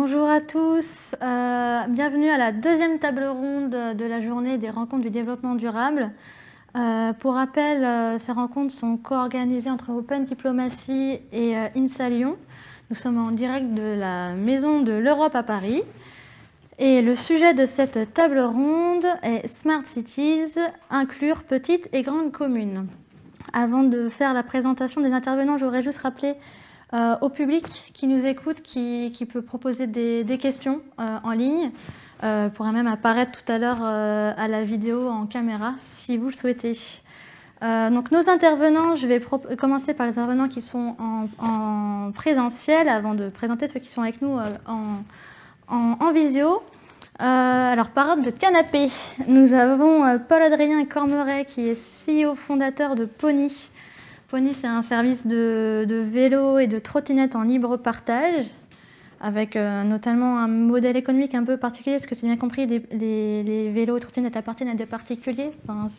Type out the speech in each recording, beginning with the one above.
Bonjour à tous, bienvenue à la deuxième table ronde de la journée des rencontres du développement durable. Pour rappel, ces rencontres sont co-organisées entre Open Diplomacy et INSA Lyon. Nous sommes en direct de la Maison de l'Europe à Paris. Et le sujet de cette table ronde est Smart Cities, inclure petites et grandes communes. Avant de faire la présentation des intervenants, je voudrais juste rappeler au public qui nous écoute, qui peut proposer des questions en ligne, pourrait même apparaître tout à l'heure à la vidéo en caméra si vous le souhaitez. Donc nos intervenants, je vais commencer par les intervenants qui sont en présentiel avant de présenter ceux qui sont avec nous en visio. Alors, par ordre de canapé, nous avons Paul-Adrien Cormeret qui est CEO fondateur de Pony. Pony, c'est un service de vélo et de trottinette en libre partage, avec notamment un modèle économique un peu particulier, parce que c'est bien compris, les vélos et trottinettes appartiennent à des particuliers. Enfin,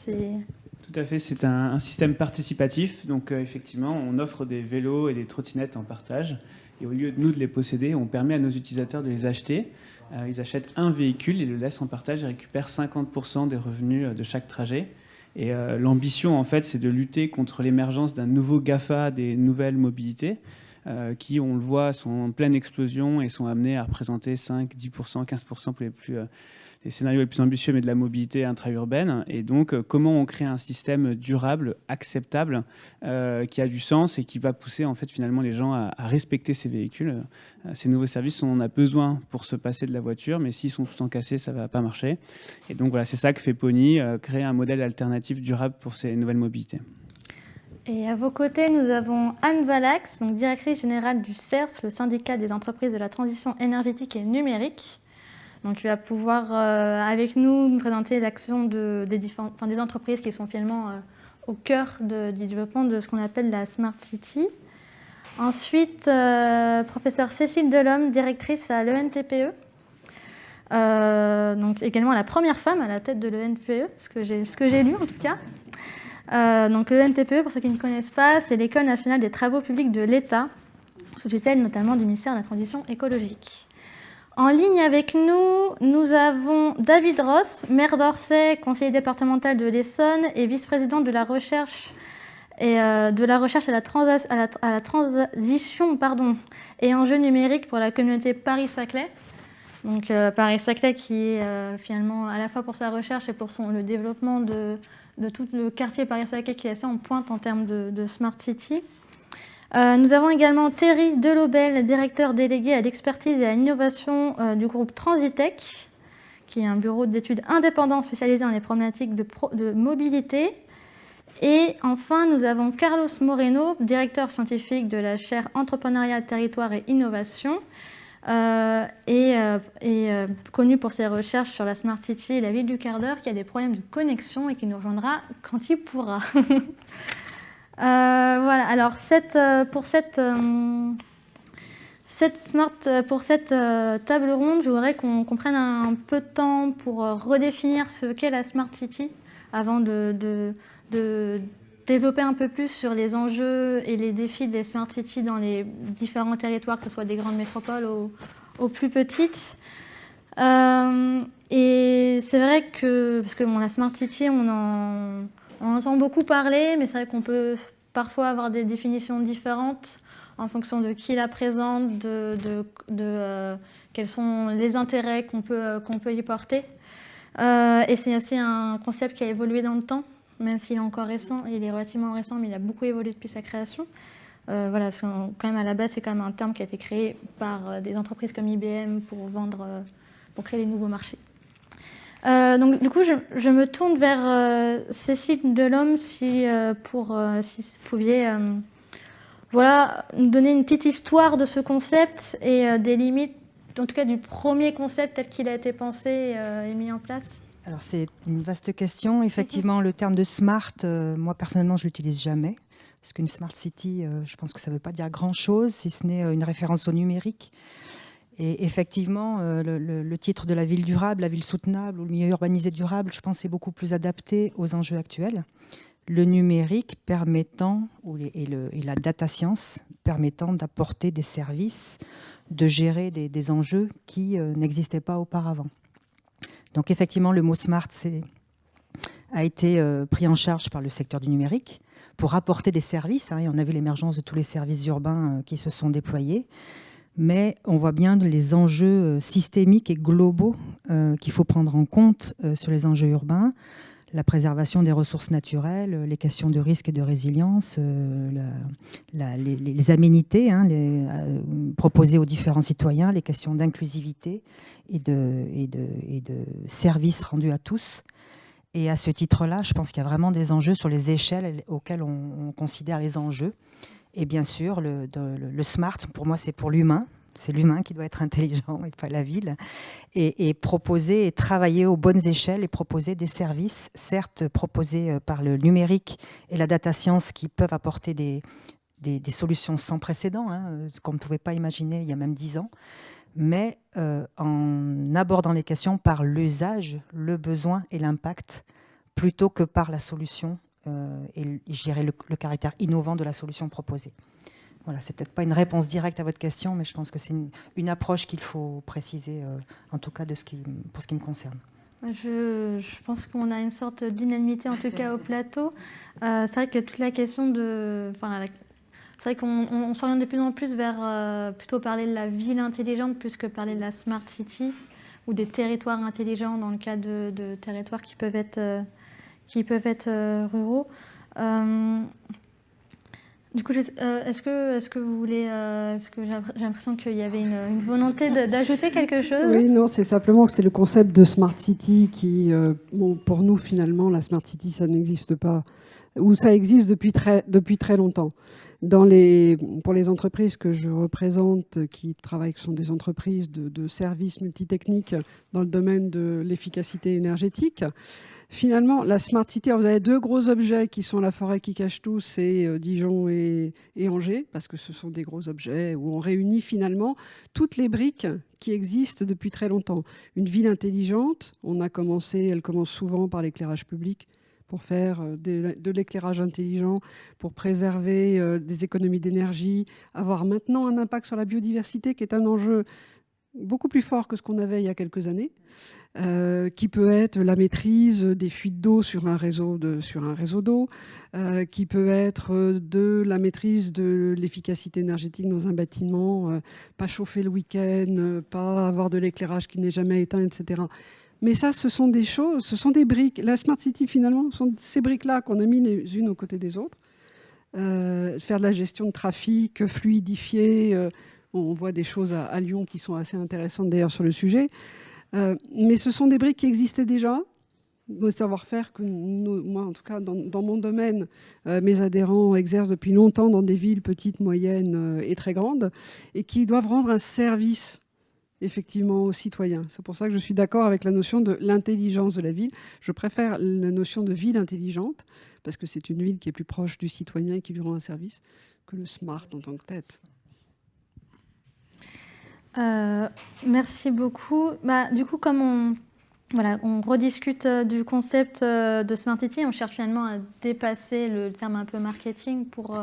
Tout à fait, c'est un système participatif. Donc effectivement, on offre des vélos et des trottinettes en partage. Et au lieu de nous de les posséder, on permet à nos utilisateurs de les acheter. Ils achètent un véhicule, ils le laissent en partage et récupèrent 50% des revenus de chaque trajet. Et l'ambition, en fait, c'est de lutter contre l'émergence d'un nouveau GAFA, des nouvelles mobilités, qui, on le voit, sont en pleine explosion et sont amenés à représenter 5, 10%, 15% pour les scénarios les plus ambitieux, mais de la mobilité intra-urbaine. Et donc, comment on crée un système durable, acceptable, qui a du sens et qui va pousser, en fait, finalement, les gens à respecter ces véhicules. Ces nouveaux services, on en a besoin pour se passer de la voiture, mais s'ils sont tout le temps cassés, ça ne va pas marcher. Et donc, voilà, c'est ça que fait Pony, créer un modèle alternatif durable pour ces nouvelles mobilités. Et à vos côtés, nous avons Anne Valax, donc directrice générale du CERS, le syndicat des entreprises de la transition énergétique et numérique. Donc, tu vas pouvoir, avec nous, présenter l'action des entreprises qui sont finalement au cœur du développement de ce qu'on appelle la Smart City. Ensuite, professeure Cécile Delhomme, directrice à l'ENTPE. Donc, également la première femme à la tête de l'ENTPE, ce que j'ai lu en tout cas. Donc, l'ENTPE, pour ceux qui ne connaissent pas, c'est l'École nationale des travaux publics de l'État, sous tutelle notamment du ministère de la Transition écologique. En ligne avec nous, nous avons David Ross, maire d'Orsay, conseiller départemental de l'Essonne et vice-président de la recherche et à la transition et enjeux numériques pour la communauté Paris-Saclay. Donc Paris-Saclay qui est finalement à la fois pour sa recherche et pour le développement de tout le quartier Paris-Saclay qui est assez en pointe en termes de Smart City. Nous avons également Thierry Delobel, directeur délégué à l'expertise et à l'innovation du groupe Transitech, qui est un bureau d'études indépendant spécialisé dans les problématiques de mobilité. Et enfin, nous avons Carlos Moreno, directeur scientifique de la chaire Entrepreneuriat, Territoire et Innovation, connu pour ses recherches sur la Smart City et la ville du quart d'heure, qui a des problèmes de connexion et qui nous rejoindra quand il pourra. Voilà, alors pour cette table ronde, je voudrais qu'on prenne un peu de temps pour redéfinir ce qu'est la Smart City avant de développer un peu plus sur les enjeux et les défis des Smart City dans les différents territoires, que ce soit des grandes métropoles aux plus petites. Et c'est vrai que, parce que la Smart City, on entend beaucoup parler, mais c'est vrai qu'on peut parfois avoir des définitions différentes en fonction de qui la présente, quels sont les intérêts qu'on peut y porter. Et c'est aussi un concept qui a évolué dans le temps, même s'il est encore récent. Il est relativement récent, mais il a beaucoup évolué depuis sa création. Voilà, parce que quand même à la base, c'est quand même un terme qui a été créé par des entreprises comme IBM pour créer des nouveaux marchés. Donc du coup, je me tourne vers Cécile Delhomme si vous pouviez nous donner une petite histoire de ce concept et des limites, en tout cas du premier concept tel qu'il a été pensé et mis en place. Alors c'est une vaste question. Effectivement, le terme de smart, moi personnellement, je l'utilise jamais. Parce qu'une smart city, je pense que ça ne veut pas dire grand-chose, si ce n'est une référence au numérique. Et effectivement, le titre de la ville durable, la ville soutenable ou le milieu urbanisé durable, je pense que c'est beaucoup plus adapté aux enjeux actuels. Le numérique permettant, et la data science permettant d'apporter des services de gérer des enjeux qui n'existaient pas auparavant. Donc effectivement, le mot smart a été pris en charge par le secteur du numérique pour apporter des services, et on a vu l'émergence de tous les services urbains qui se sont déployés, mais on voit bien les enjeux systémiques et globaux qu'il faut prendre en compte sur les enjeux urbains, la préservation des ressources naturelles, les questions de risque et de résilience, les aménités proposées aux différents citoyens, les questions d'inclusivité et de services rendus à tous. Et à ce titre-là, je pense qu'il y a vraiment des enjeux sur les échelles auxquelles on considère les enjeux. Et bien sûr, le smart, pour moi, c'est pour l'humain. C'est l'humain qui doit être intelligent et pas la ville. Et proposer et travailler aux bonnes échelles et proposer des services, certes proposés par le numérique et la data science, qui peuvent apporter des solutions sans précédent, qu'on ne pouvait pas imaginer il y a même 10 ans, mais en abordant les questions par l'usage, le besoin et l'impact, plutôt que par la solution et je dirais le caractère innovant de la solution proposée. Voilà, c'est peut-être pas une réponse directe à votre question, mais je pense que c'est une approche qu'il faut préciser, en tout cas pour ce qui me concerne. Je pense qu'on a une sorte d'unanimité, en tout cas au plateau. C'est vrai que toute la question de... c'est vrai qu'on s'oriente de plus en plus vers plutôt parler de la ville intelligente plus que parler de la smart city ou des territoires intelligents dans le cas de territoires qui peuvent être ruraux. Du coup, est-ce que vous voulez... est-ce que j'ai l'impression qu'il y avait une volonté d'ajouter quelque chose ? Oui, non, c'est simplement que c'est le concept de Smart City qui, pour nous, finalement, la Smart City, ça n'existe pas, ou ça existe depuis très longtemps. Pour les entreprises que je représente, qui travaillent, qui sont des entreprises de services multitechniques dans le domaine de l'efficacité énergétique, finalement, la Smart City, vous avez 2 gros objets qui sont la forêt qui cache tout, c'est Dijon et Angers, parce que ce sont des gros objets où on réunit finalement toutes les briques qui existent depuis très longtemps. Une ville intelligente, elle commence souvent par l'éclairage public, pour faire de l'éclairage intelligent, pour préserver des économies d'énergie, avoir maintenant un impact sur la biodiversité qui est un enjeu beaucoup plus fort que ce qu'on avait il y a quelques années, qui peut être la maîtrise des fuites d'eau sur un réseau d'eau, qui peut être de la maîtrise de l'efficacité énergétique dans un bâtiment, pas chauffer le week-end, pas avoir de l'éclairage qui n'est jamais éteint, etc. Mais ça, ce sont des choses, ce sont des briques. La Smart City, finalement, sont ces briques-là qu'on a mis les unes aux côtés des autres. Faire de la gestion de trafic, fluidifier. On voit des choses à Lyon qui sont assez intéressantes d'ailleurs sur le sujet. Mais ce sont des briques qui existaient déjà, de savoir-faire que moi, en tout cas, dans mon domaine, mes adhérents exercent depuis longtemps dans des villes petites, moyennes et très grandes, et qui doivent rendre un service effectivement aux citoyens. C'est pour ça que je suis d'accord avec la notion de l'intelligence de la ville. Je préfère la notion de ville intelligente, parce que c'est une ville qui est plus proche du citoyen et qui lui rend un service, que le smart en tant que tel. Merci beaucoup. Du coup, comme on rediscute du concept de Smart City, on cherche finalement à dépasser le terme un peu marketing pour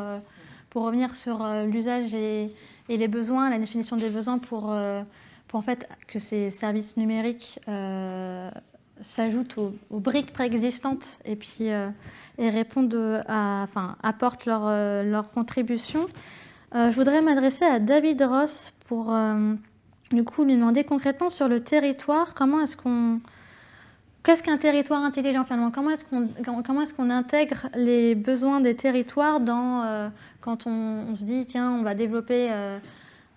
revenir sur l'usage et les besoins, la définition des besoins pour en fait que ces services numériques s'ajoutent aux briques préexistantes et puis et apportent leur contribution. Je voudrais m'adresser à David Ross pour du coup lui demander concrètement sur le territoire, qu'est-ce qu'un territoire intelligent finalement ? Comment est-ce qu'on intègre les besoins des territoires quand on se dit tiens, on va développer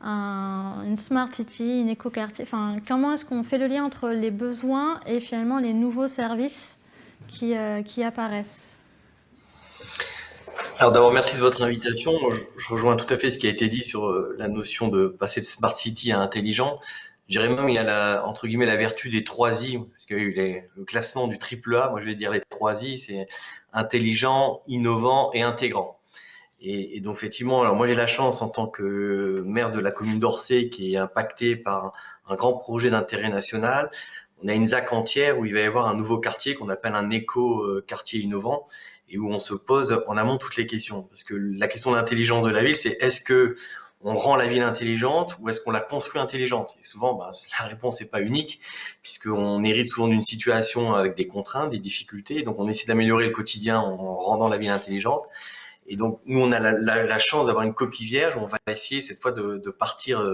une smart city, une éco-quartier, comment est-ce qu'on fait le lien entre les besoins et finalement les nouveaux services qui apparaissent ? Alors d'abord, merci de votre invitation. Je rejoins tout à fait ce qui a été dit sur la notion de passer de smart city à intelligent. Je dirais même il y a entre guillemets la vertu des 3 I, parce qu'il y a eu le classement du triple A. Moi, je vais dire les 3 I, c'est intelligent, innovant et intégrant. Et donc effectivement, alors moi j'ai la chance en tant que maire de la commune d'Orsay qui est impactée par un grand projet d'intérêt national. On a une ZAC entière où il va y avoir un nouveau quartier qu'on appelle un éco-quartier innovant et où on se pose en amont toutes les questions. Parce que la question de l'intelligence de la ville, c'est est-ce que on rend la ville intelligente ou est-ce qu'on la construit intelligente? Et souvent, la réponse n'est pas unique, puisqu'on hérite souvent d'une situation avec des contraintes, des difficultés, donc on essaie d'améliorer le quotidien en rendant la ville intelligente. Et donc, nous, on a la chance d'avoir une copie vierge. On va essayer cette fois de partir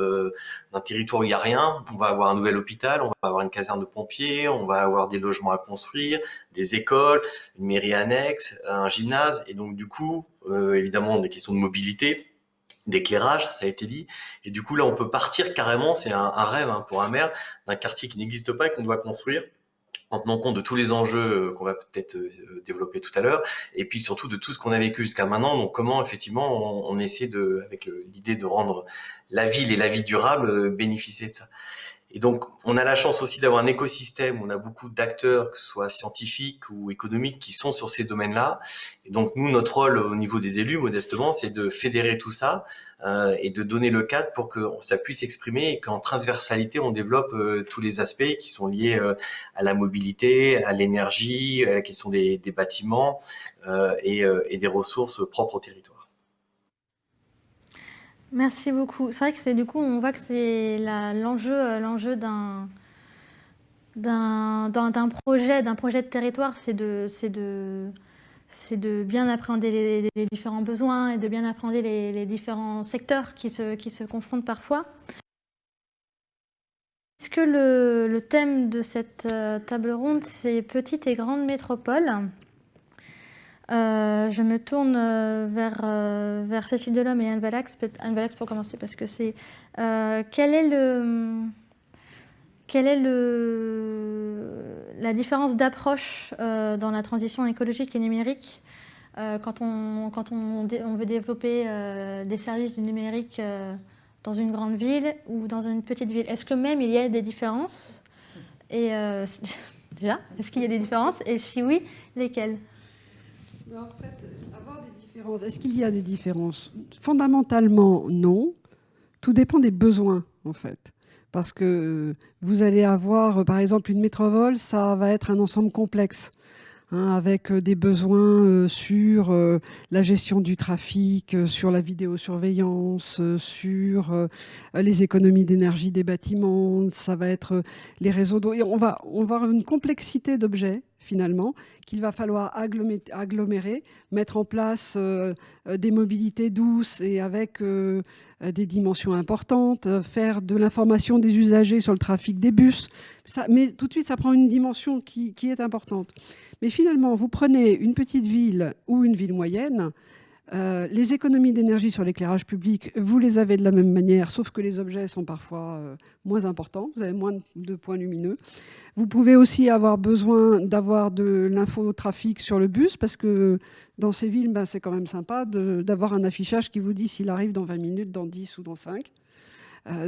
d'un territoire où il n'y a rien. On va avoir un nouvel hôpital, on va avoir une caserne de pompiers, on va avoir des logements à construire, des écoles, une mairie annexe, un gymnase. Et donc, du coup, évidemment, des questions de mobilité, d'éclairage, ça a été dit. Et du coup, là, on peut partir carrément, c'est un rêve pour un maire, d'un quartier qui n'existe pas et qu'on doit construire, en tenant compte de tous les enjeux qu'on va peut-être développer tout à l'heure, et puis surtout de tout ce qu'on a vécu jusqu'à maintenant. Donc comment effectivement on essaie avec l'idée de rendre la ville et la vie durable, bénéficier de ça. Et donc on a la chance aussi d'avoir un écosystème où on a beaucoup d'acteurs, que ce soit scientifiques ou économiques, qui sont sur ces domaines-là. Et donc nous, notre rôle au niveau des élus, modestement, c'est de fédérer tout ça et de donner le cadre pour que ça puisse s'exprimer et qu'en transversalité, on développe tous les aspects qui sont liés à la mobilité, à l'énergie, à la question des bâtiments et des ressources propres au territoire. Merci beaucoup. C'est vrai que du coup, on voit que c'est l'enjeu d'un projet de territoire, c'est de bien appréhender les différents besoins et de bien appréhender les différents secteurs qui se confrontent parfois. Est-ce que le thème de cette table ronde, c'est petites et grandes métropoles? Je me tourne vers Cécile Delhomme et Anne Valax. Anne Valax pour commencer, parce que c'est... quelle est la différence d'approche dans la transition écologique et numérique quand on veut développer des services du numérique dans une grande ville ou dans une petite ville? Est-ce que même il y a des différences? Et déjà, est-ce qu'il y a des différences? Et si oui, lesquelles? En fait, avoir des différences, est-ce qu'il y a des différences? Fondamentalement, non. Tout dépend des besoins, en fait. Parce que vous allez avoir, par exemple, une métropole, ça va être un ensemble complexe, avec des besoins sur la gestion du trafic, sur la vidéosurveillance, sur les économies d'énergie des bâtiments, ça va être les réseaux d'eau. Et on va avoir une complexité d'objets, finalement, qu'il va falloir agglomérer, mettre en place des mobilités douces et avec des dimensions importantes, faire de l'information des usagers sur le trafic des bus. Mais tout de suite, ça prend une dimension qui est importante. Mais finalement, vous prenez une petite ville ou une ville moyenne, les économies d'énergie sur l'éclairage public, vous les avez de la même manière, sauf que les objets sont parfois moins importants, vous avez moins de points lumineux. Vous pouvez aussi avoir besoin d'avoir de l'infotrafic sur le bus, parce que dans ces villes, c'est quand même sympa d'avoir un affichage qui vous dit s'il arrive dans 20 minutes, dans 10 ou dans 5.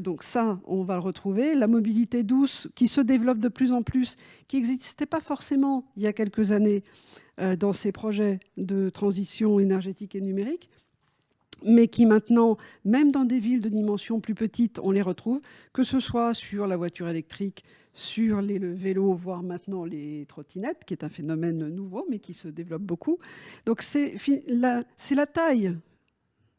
Donc ça, on va le retrouver. La mobilité douce qui se développe de plus en plus, qui n'existait pas forcément il y a quelques années dans ces projets de transition énergétique et numérique, mais qui maintenant, même dans des villes de dimension plus petite, on les retrouve, que ce soit sur la voiture électrique, sur le vélo, voire maintenant les trottinettes, qui est un phénomène nouveau, mais qui se développe beaucoup. Donc c'est la taille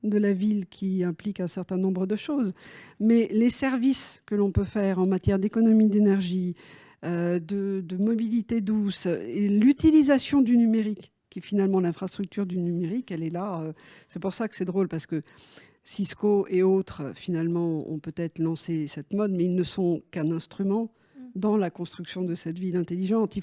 de la ville qui implique un certain nombre de choses. Mais les services que l'on peut faire en matière d'économie d'énergie, de mobilité douce, et l'utilisation du numérique, qui finalement l'infrastructure du numérique, elle est là. C'est pour ça que c'est drôle, parce que Cisco et autres, finalement, ont peut-être lancé cette mode, mais ils ne sont qu'un instrument dans la construction de cette ville intelligente.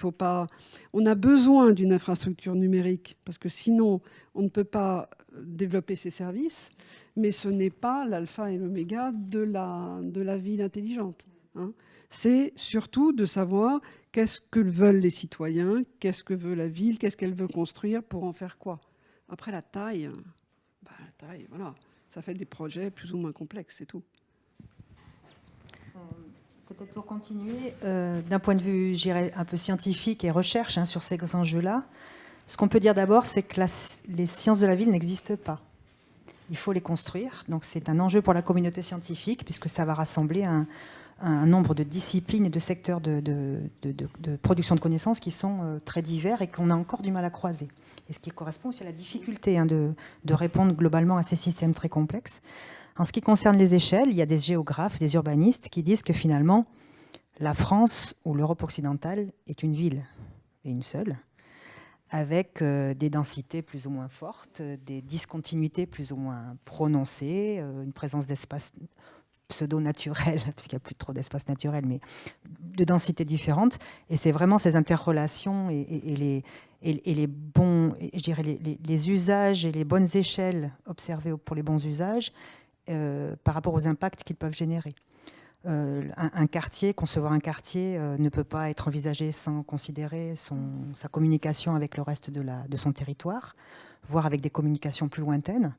On a besoin d'une infrastructure numérique, parce que sinon, on ne peut pas développer ces services, mais ce n'est pas l'alpha et l'oméga de la ville intelligente. C'est surtout de savoir qu'est-ce que veulent les citoyens, qu'est-ce que veut la ville, qu'est-ce qu'elle veut construire, pour en faire quoi. Après, la taille, voilà, ça fait des projets plus ou moins complexes, c'est tout. Peut-être pour continuer, d'un point de vue, je dirais, un peu scientifique et recherche sur ces enjeux-là, ce qu'on peut dire d'abord, c'est que les sciences de la ville n'existent pas. Il faut les construire. Donc c'est un enjeu pour la communauté scientifique, puisque ça va rassembler un nombre de disciplines et de secteurs de production de connaissances qui sont très divers et qu'on a encore du mal à croiser. Et ce qui correspond aussi à la difficulté de répondre globalement à ces systèmes très complexes. En ce qui concerne les échelles, il y a des géographes, des urbanistes qui disent que finalement, la France ou l'Europe occidentale est une ville, et une seule, avec des densités plus ou moins fortes, des discontinuités plus ou moins prononcées, une présence d'espace pseudo-naturel, puisqu'il n'y a plus trop d'espace naturel, mais de densités différentes. Et c'est vraiment ces interrelations et les bons, je dirais les usages et les bonnes échelles observées pour les bons usages par rapport aux impacts qu'ils peuvent générer. Un quartier, concevoir un quartier ne peut pas être envisagé sans considérer sa communication avec le reste de son territoire, voire avec des communications plus lointaines.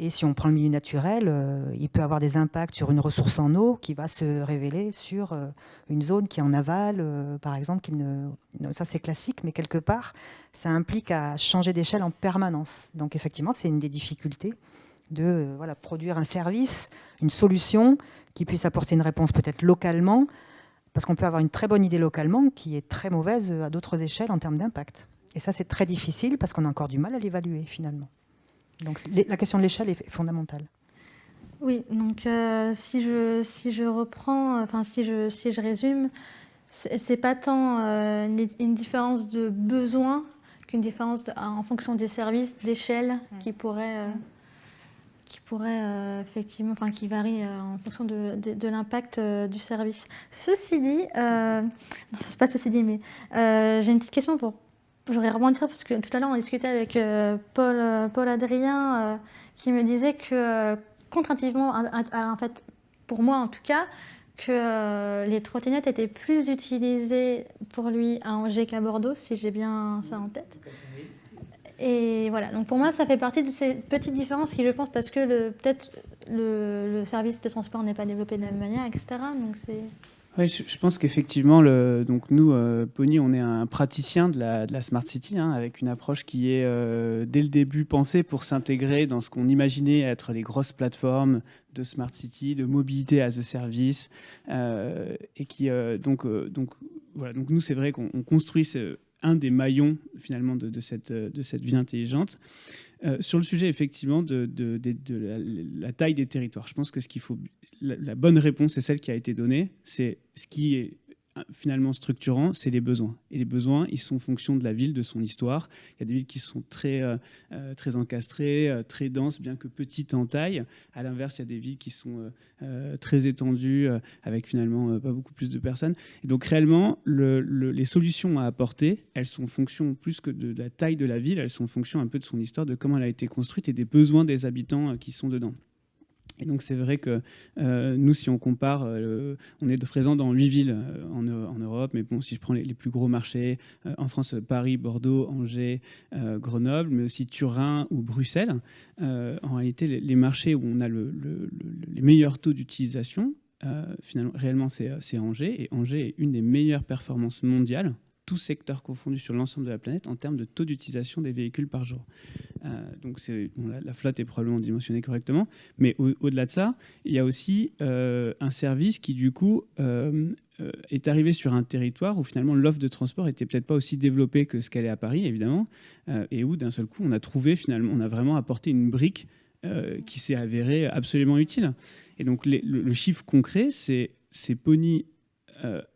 Et si on prend le milieu naturel, il peut avoir des impacts sur une ressource en eau qui va se révéler sur une zone qui est en aval, par exemple. Ça, c'est classique, mais quelque part, ça implique à changer d'échelle en permanence. Donc, effectivement, c'est une des difficultés de produire un service, une solution qui puisse apporter une réponse peut-être localement, parce qu'on peut avoir une très bonne idée localement qui est très mauvaise à d'autres échelles en termes d'impact. Et ça, c'est très difficile parce qu'on a encore du mal à l'évaluer, finalement. Donc la question de l'échelle est fondamentale. Oui, donc si je reprends, enfin si je résume, c'est pas tant une différence de besoin qu'une différence en fonction des services, d'échelle qui pourrait effectivement, enfin qui varie en fonction de l'impact du service. Ceci dit, c'est pas ceci dit, mais j'ai une petite question je voudrais rebondir parce que tout à l'heure on discutait avec Paul Adrien qui me disait que contrairement en fait, pour moi en tout cas, que les trottinettes étaient plus utilisées pour lui à Angers qu'à Bordeaux, si j'ai bien ça en tête. Et voilà, donc pour moi ça fait partie de ces petites différences qui, je pense, parce que peut-être le service de transport n'est pas développé de la même manière, etc. Donc c'est... Oui, je pense qu'effectivement, donc nous, Pony, on est un praticien de la Smart City, avec une approche qui est, dès le début, pensée pour s'intégrer dans ce qu'on imaginait être les grosses plateformes de Smart City, de mobilité as a service, et qui, donc nous, c'est vrai qu'on construit un des maillons, finalement, de cette ville intelligente. Sur le sujet, effectivement, de la taille des territoires, je pense que la bonne réponse est celle qui a été donnée. C'est ce qui est finalement structurant, c'est les besoins. Et les besoins, ils sont en fonction de la ville, de son histoire. Il y a des villes qui sont très encastrées, très denses, bien que petites en taille. À l'inverse, il y a des villes qui sont très étendues, avec finalement pas beaucoup plus de personnes. Et donc réellement, les solutions à apporter, elles sont en fonction plus que de la taille de la ville, elles sont en fonction un peu de son histoire, de comment elle a été construite et des besoins des habitants qui sont dedans. Et donc c'est vrai que nous, si on compare, on est présent dans 8 villes en Europe, mais bon, si je prends les plus gros marchés, en France, Paris, Bordeaux, Angers, Grenoble, mais aussi Turin ou Bruxelles, en réalité, les marchés où on a les meilleurs taux d'utilisation, finalement, réellement, c'est Angers, et Angers est une des meilleures performances mondiales, tous secteurs confondus sur l'ensemble de la planète, en termes de taux d'utilisation des véhicules par jour. Donc la flotte est probablement dimensionnée correctement, mais au-delà de ça, il y a aussi un service qui, du coup, est arrivé sur un territoire où finalement l'offre de transport était peut-être pas aussi développée que ce qu'elle est à Paris, évidemment, et où d'un seul coup, on a vraiment apporté une brique qui s'est avérée absolument utile. Et donc le chiffre concret, c'est Pony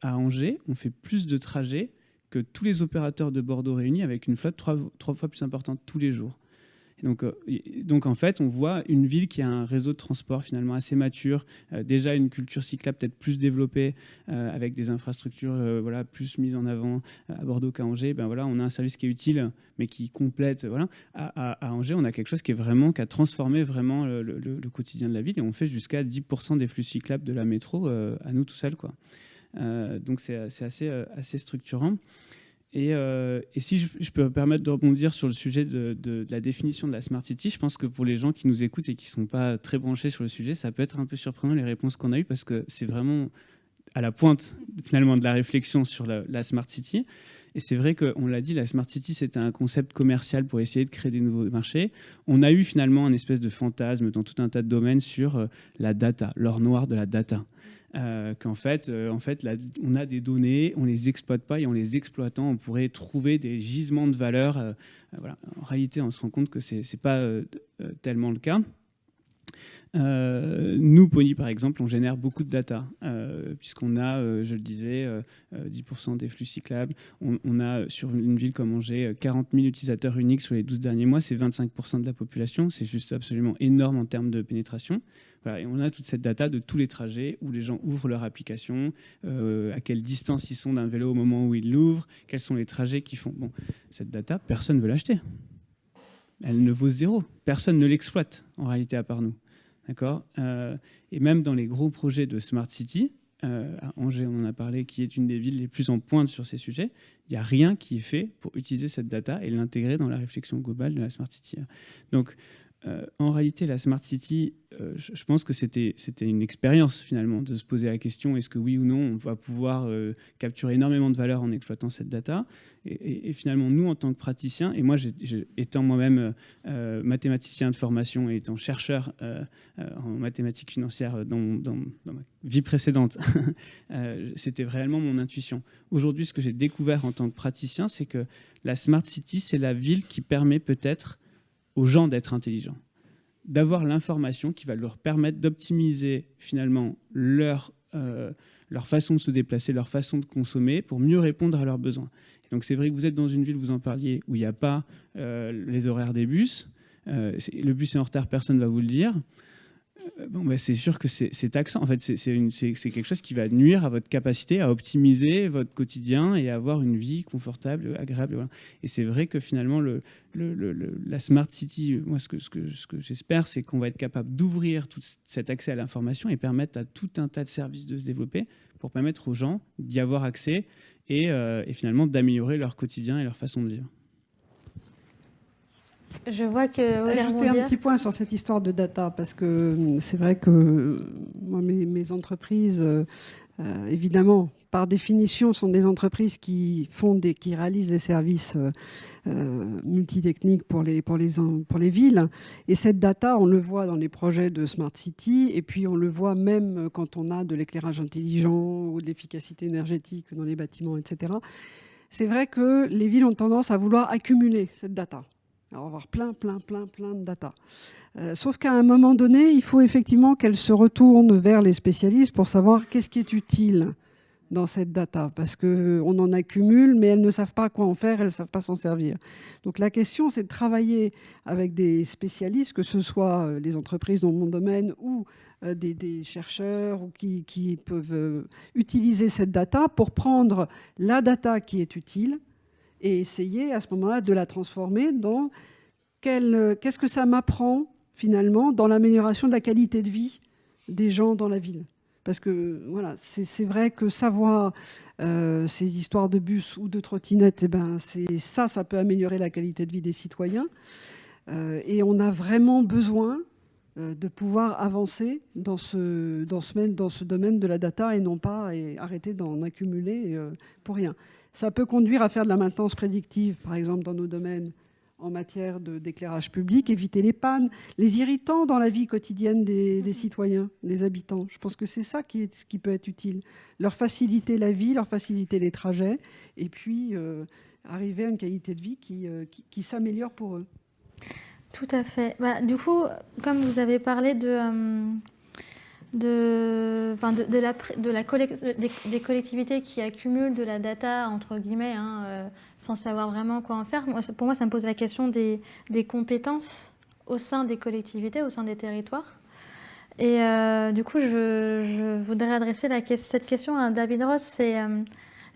à Angers, on fait plus de trajets que tous les opérateurs de Bordeaux réunis, avec une flotte 3 fois plus importante tous les jours. Et donc en fait, on voit une ville qui a un réseau de transport finalement assez mature, déjà une culture cyclable peut-être plus développée, avec des infrastructures plus mises en avant à Bordeaux qu'à Angers. On a un service qui est utile, mais qui complète. À Angers, on a quelque chose qui a transformé vraiment le quotidien de la ville, et on fait jusqu'à 10% des flux cyclables de la métro à nous tout seuls, quoi. Donc c'est assez structurant. Et si je peux me permettre de rebondir sur le sujet de la définition de la Smart City, je pense que pour les gens qui nous écoutent et qui ne sont pas très branchés sur le sujet, ça peut être un peu surprenant les réponses qu'on a eues, parce que c'est vraiment à la pointe finalement de la réflexion sur la Smart City. Et c'est vrai qu'on l'a dit, la Smart City, c'était un concept commercial pour essayer de créer des nouveaux marchés. On a eu finalement un espèce de fantasme dans tout un tas de domaines sur la data, l'or noir de la data. Qu'en fait, on a des données, on ne les exploite pas, et en les exploitant, on pourrait trouver des gisements de valeur. En réalité, on se rend compte que ce n'est pas tellement le cas. Nous, Pony, par exemple, on génère beaucoup de data, puisqu'on a, je le disais, 10% des flux cyclables. On a, sur une ville comme Angers, 40 000 utilisateurs uniques sur les 12 derniers mois. C'est 25% de la population. C'est juste absolument énorme en termes de pénétration. Voilà, et on a toute cette data de tous les trajets où les gens ouvrent leur application, à quelle distance ils sont d'un vélo au moment où ils l'ouvrent, quels sont les trajets qu'ils font. Bon, cette data, personne ne veut l'acheter. Elle ne vaut zéro. Personne ne l'exploite, en réalité, à part nous. D'accord, et même dans les gros projets de Smart City, à Angers, on en a parlé, qui est une des villes les plus en pointe sur ces sujets, il n'y a rien qui est fait pour utiliser cette data et l'intégrer dans la réflexion globale de la Smart City. Donc, en réalité, la Smart City, je pense que c'était une expérience finalement de se poser la question est-ce que oui ou non on va pouvoir capturer énormément de valeur en exploitant cette data et finalement nous en tant que praticiens, et moi étant moi-même mathématicien de formation et étant chercheur en mathématiques financières dans ma vie précédente, c'était réellement mon intuition. Aujourd'hui, ce que j'ai découvert en tant que praticien, c'est que la Smart City, c'est la ville qui permet peut-être aux gens d'être intelligents, d'avoir l'information qui va leur permettre d'optimiser finalement leur façon de se déplacer, leur façon de consommer pour mieux répondre à leurs besoins. Et donc c'est vrai que vous êtes dans une ville, vous en parliez, où il n'y a pas les horaires des bus. Le bus est en retard, personne ne va vous le dire. Bon, bah, c'est sûr que c'est taxant. En fait, c'est quelque chose qui va nuire à votre capacité à optimiser votre quotidien et à avoir une vie confortable, agréable. Voilà. Et c'est vrai que finalement, la Smart City, moi, ce que j'espère, c'est qu'on va être capable d'ouvrir tout cet accès à l'information et permettre à tout un tas de services de se développer pour permettre aux gens d'y avoir accès et finalement d'améliorer leur quotidien et leur façon de vivre. Je vois que... Ajouter un petit point sur cette histoire de data, parce que c'est vrai que moi, mes entreprises, évidemment, par définition, sont des entreprises qui réalisent des services multitechniques pour les villes. Et cette data, on le voit dans les projets de Smart City, et puis on le voit même quand on a de l'éclirage intelligent ou de l'efficacité énergétique dans les bâtiments, etc. C'est vrai que les villes ont tendance à vouloir accumuler cette data. Alors, avoir plein de data. Sauf qu'à un moment donné, il faut effectivement qu'elle se retourne vers les spécialistes pour savoir qu'est-ce qui est utile dans cette data. Parce qu'on en accumule, mais elles ne savent pas quoi en faire, elles ne savent pas s'en servir. Donc la question, c'est de travailler avec des spécialistes, que ce soit les entreprises dans mon domaine ou des chercheurs ou qui peuvent utiliser cette data pour prendre la data qui est utile et essayer à ce moment-là de la transformer dans qu'est-ce que ça m'apprend finalement dans l'amélioration de la qualité de vie des gens dans la ville. Parce que voilà, c'est vrai que savoir ces histoires de bus ou de trottinettes, eh ben, ça peut améliorer la qualité de vie des citoyens. Et on a vraiment besoin de pouvoir avancer dans ce domaine de la data et non pas arrêter d'en accumuler pour rien. Ça peut conduire à faire de la maintenance prédictive, par exemple, dans nos domaines en matière d'éclairage public, éviter les pannes, les irritants dans la vie quotidienne des citoyens, des habitants. Je pense que c'est ça qui peut être utile. Leur faciliter la vie, leur faciliter les trajets, et puis arriver à une qualité de vie qui s'améliore pour eux. Tout à fait. Bah, du coup, comme vous avez parlé des collectivités qui accumulent de la data, entre guillemets, sans savoir vraiment quoi en faire. Pour moi, ça me pose la question des compétences au sein des collectivités, au sein des territoires. Et du coup, je voudrais adresser cette question à David Ross. C'est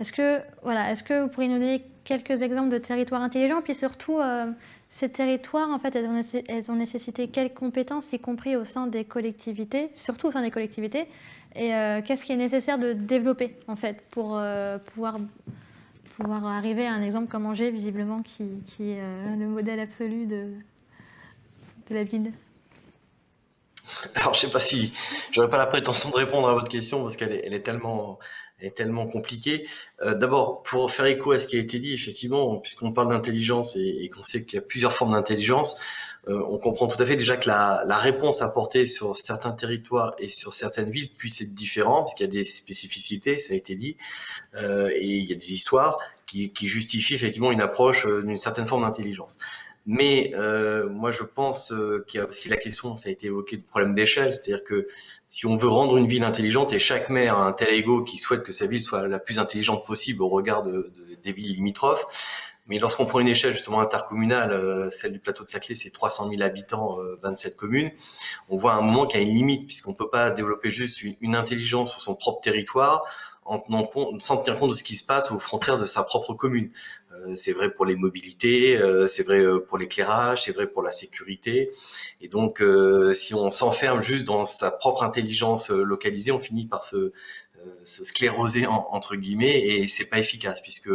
est-ce que vous pourriez nous donner quelques exemples de territoires intelligents, puis surtout ces territoires, en fait, elles ont nécessité quelles compétences, y compris au sein des collectivités, surtout au sein des collectivités, et qu'est-ce qui est nécessaire de développer, en fait, pour pouvoir arriver à un exemple comme Angers, visiblement, qui est le modèle absolu de la ville. Alors, je ne sais pas si j'aurais pas la prétention de répondre à votre question parce qu'elle est tellement compliquée. D'abord, pour faire écho à ce qui a été dit, effectivement, puisqu'on parle d'intelligence et qu'on sait qu'il y a plusieurs formes d'intelligence, on comprend tout à fait déjà que la réponse apportée sur certains territoires et sur certaines villes puisse être différente, parce qu'il y a des spécificités, ça a été dit, et il y a des histoires qui justifient effectivement une approche d'une certaine forme d'intelligence. Mais moi, je pense qu'il y a aussi la question, ça a été évoqué, de problème d'échelle, c'est-à-dire que si on veut rendre une ville intelligente, et chaque maire a un tel ego qui souhaite que sa ville soit la plus intelligente possible au regard des villes limitrophes, mais lorsqu'on prend une échelle justement intercommunale, celle du plateau de Saclay, c'est 300 000 habitants, 27 communes, on voit à un moment qu'il y a une limite, puisqu'on peut pas développer juste une intelligence sur son propre territoire sans tenir compte de ce qui se passe aux frontières de sa propre commune. C'est vrai pour les mobilités, c'est vrai pour l'éclairage, c'est vrai pour la sécurité. Et donc, si on s'enferme juste dans sa propre intelligence localisée, on finit par se scléroser entre guillemets, et c'est pas efficace, puisque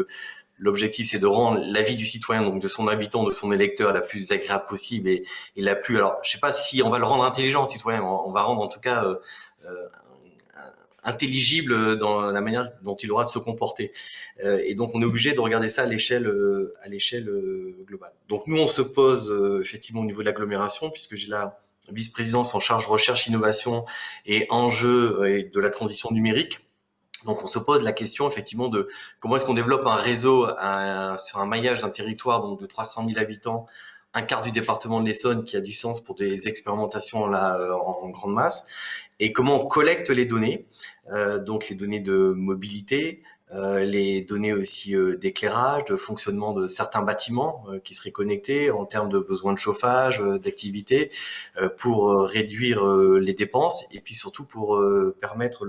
l'objectif, c'est de rendre la vie du citoyen, donc de son habitant, de son électeur, la plus agréable possible et la plus. Alors, je sais pas si on va le rendre intelligent, citoyen. On va rendre en tout cas intelligible dans la manière dont il aura de se comporter. Et donc, on est obligé de regarder ça à l'échelle globale. Donc, nous, on se pose effectivement au niveau de l'agglomération, puisque j'ai la vice-présidence en charge recherche, innovation et enjeux et de la transition numérique. Donc, on se pose la question effectivement de comment est-ce qu'on développe un réseau sur un maillage d'un territoire donc de 300 000 habitants, un quart du département de l'Essonne, qui a du sens pour des expérimentations là en grande masse, et comment on collecte les données, donc les données de mobilité, les données aussi d'éclairage, de fonctionnement de certains bâtiments qui seraient connectés en termes de besoins de chauffage, d'activité, pour réduire les dépenses, et puis surtout pour permettre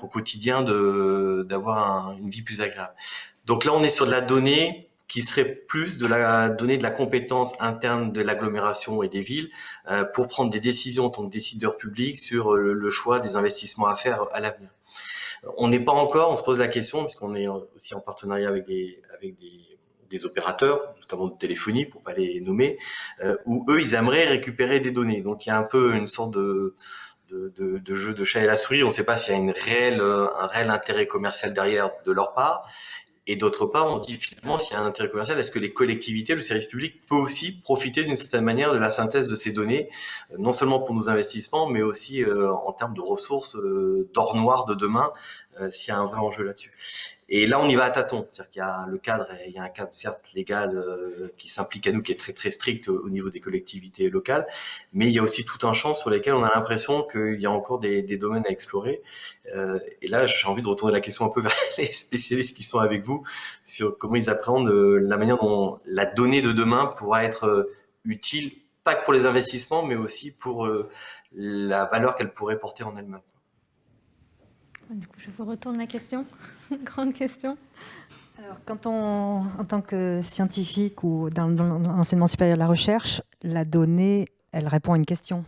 au quotidien d'avoir une vie plus agréable. Donc là, on est sur de la donnée qui serait plus de la donnée de la compétence interne de l'agglomération et des villes pour prendre des décisions en tant que décideur public sur le choix des investissements à faire à l'avenir. On n'est pas encore, on se pose la question, puisqu'on est aussi en partenariat avec des opérateurs, notamment de téléphonie, pour pas les nommer, où eux, ils aimeraient récupérer des données. Donc il y a un peu une sorte de jeu de chat et la souris. On ne sait pas s'il y a un réel intérêt commercial derrière de leur part. Et d'autre part, on se dit finalement, s'il y a un intérêt commercial, est-ce que les collectivités, le service public peut aussi profiter d'une certaine manière de la synthèse de ces données, non seulement pour nos investissements, mais aussi en termes de ressources d'or noir de demain, s'il y a un vrai enjeu là-dessus. Et là, on y va à tâtons. C'est-à-dire qu'il y a le cadre, il y a un cadre certes légal qui s'implique à nous, qui est très très strict au niveau des collectivités locales, mais il y a aussi tout un champ sur lequel on a l'impression qu'il y a encore des domaines à explorer. Et là, j'ai envie de retourner la question un peu vers les spécialistes qui sont avec vous sur comment ils appréhendent la manière dont la donnée de demain pourra être utile, pas que pour les investissements, mais aussi pour la valeur qu'elle pourrait porter en elle-même. Du coup, je vous retourne la question. Grande question. Alors, quand en tant que scientifique ou dans l'enseignement supérieur de la recherche, la donnée, elle répond à une question.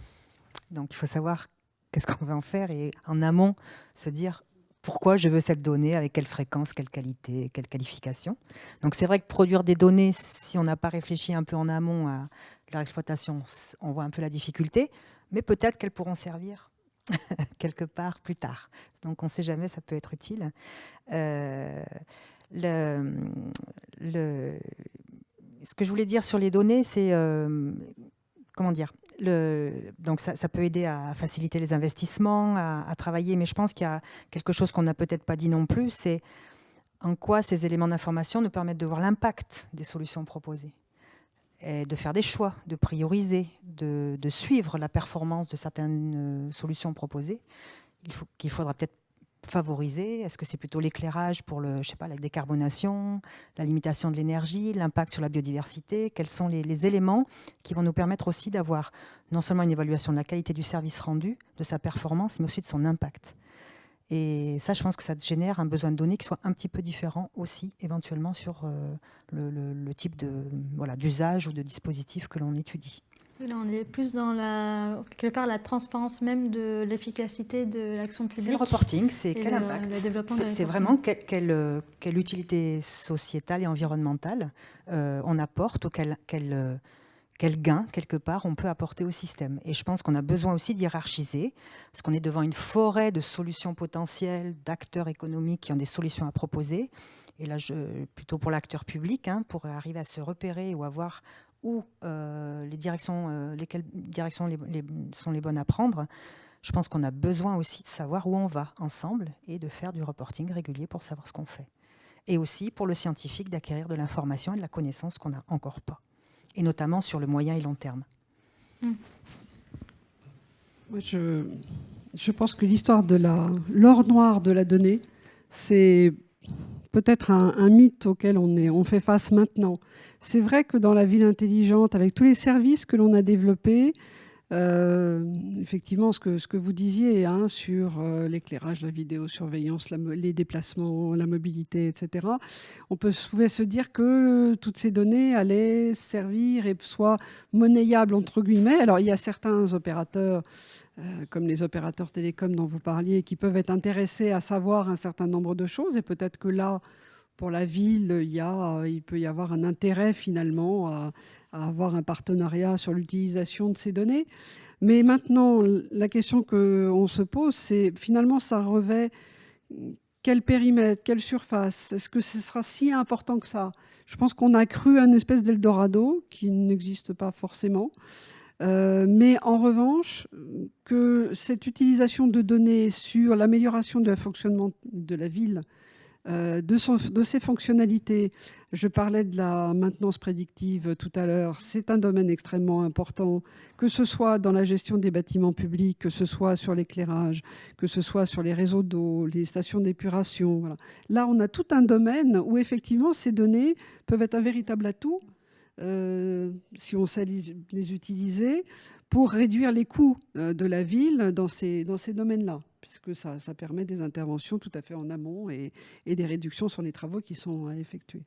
Donc, il faut savoir qu'est-ce qu'on veut en faire et en amont, se dire pourquoi je veux cette donnée, avec quelle fréquence, quelle qualité, quelle qualification. Donc, c'est vrai que produire des données, si on n'a pas réfléchi un peu en amont à leur exploitation, on voit un peu la difficulté, mais peut-être qu'elles pourront servir quelque part plus tard. Donc on ne sait jamais, ça peut être utile. Ce que je voulais dire sur les données, c'est comment dire, donc ça peut aider à faciliter les investissements, à travailler, mais je pense qu'il y a quelque chose qu'on n'a peut-être pas dit non plus, c'est en quoi ces éléments d'information nous permettent de voir l'impact des solutions proposées. Et de faire des choix, de prioriser, de suivre la performance de certaines solutions proposées. Qu'il faudra peut-être favoriser. Est-ce que c'est plutôt l'éclairage pour la décarbonation, la limitation de l'énergie, l'impact sur la biodiversité? Quels sont les éléments qui vont nous permettre aussi d'avoir non seulement une évaluation de la qualité du service rendu, de sa performance, mais aussi de son impact. Et ça, je pense que ça génère un besoin de données qui soit un petit peu différent aussi, éventuellement, sur le type d'usage ou de dispositif que l'on étudie. Là, on est plus dans quelque part la transparence même de l'efficacité de l'action publique. C'est le reporting, c'est quel impact. C'est vraiment quelle utilité sociétale et environnementale on apporte ou quel gain, quelque part, on peut apporter au système. Et je pense qu'on a besoin aussi d'hiérarchiser, parce qu'on est devant une forêt de solutions potentielles, d'acteurs économiques qui ont des solutions à proposer. Et là, plutôt pour l'acteur public, pour arriver à se repérer ou à voir où lesquelles directions sont les bonnes à prendre. Je pense qu'on a besoin aussi de savoir où on va ensemble et de faire du reporting régulier pour savoir ce qu'on fait. Et aussi pour le scientifique d'acquérir de l'information et de la connaissance qu'on n'a encore pas. Et et notamment sur le moyen et long terme. Moi, je pense que l'histoire de l'or noir de la donnée, c'est peut-être un mythe auquel on fait face maintenant. C'est vrai que dans la ville intelligente, avec tous les services que l'on a développés, effectivement, ce que vous disiez sur l'éclairage, la vidéosurveillance, les déplacements, la mobilité, etc., on pouvait se dire que toutes ces données allaient servir et soient monnayables, entre guillemets. Alors, il y a certains opérateurs, comme les opérateurs télécoms dont vous parliez, qui peuvent être intéressés à savoir un certain nombre de choses. Et peut-être que là, pour la ville, il peut y avoir un intérêt finalement à avoir un partenariat sur l'utilisation de ces données. Mais maintenant, la question qu'on se pose, c'est finalement, ça revêt quel périmètre, quelle surface? Est-ce que ce sera si important que ça? Je pense qu'on a cru à une espèce d'Eldorado qui n'existe pas forcément. Mais en revanche, que cette utilisation de données sur l'amélioration du fonctionnement de la ville, de ses fonctionnalités, je parlais de la maintenance prédictive tout à l'heure, c'est un domaine extrêmement important, que ce soit dans la gestion des bâtiments publics, que ce soit sur l'éclairage, que ce soit sur les réseaux d'eau, les stations d'épuration. Voilà. Là, on a tout un domaine où effectivement ces données peuvent être un véritable atout si on sait les utiliser, pour réduire les coûts de la ville dans ces domaines-là, puisque ça permet des interventions tout à fait en amont et des réductions sur les travaux qui sont à effectuer.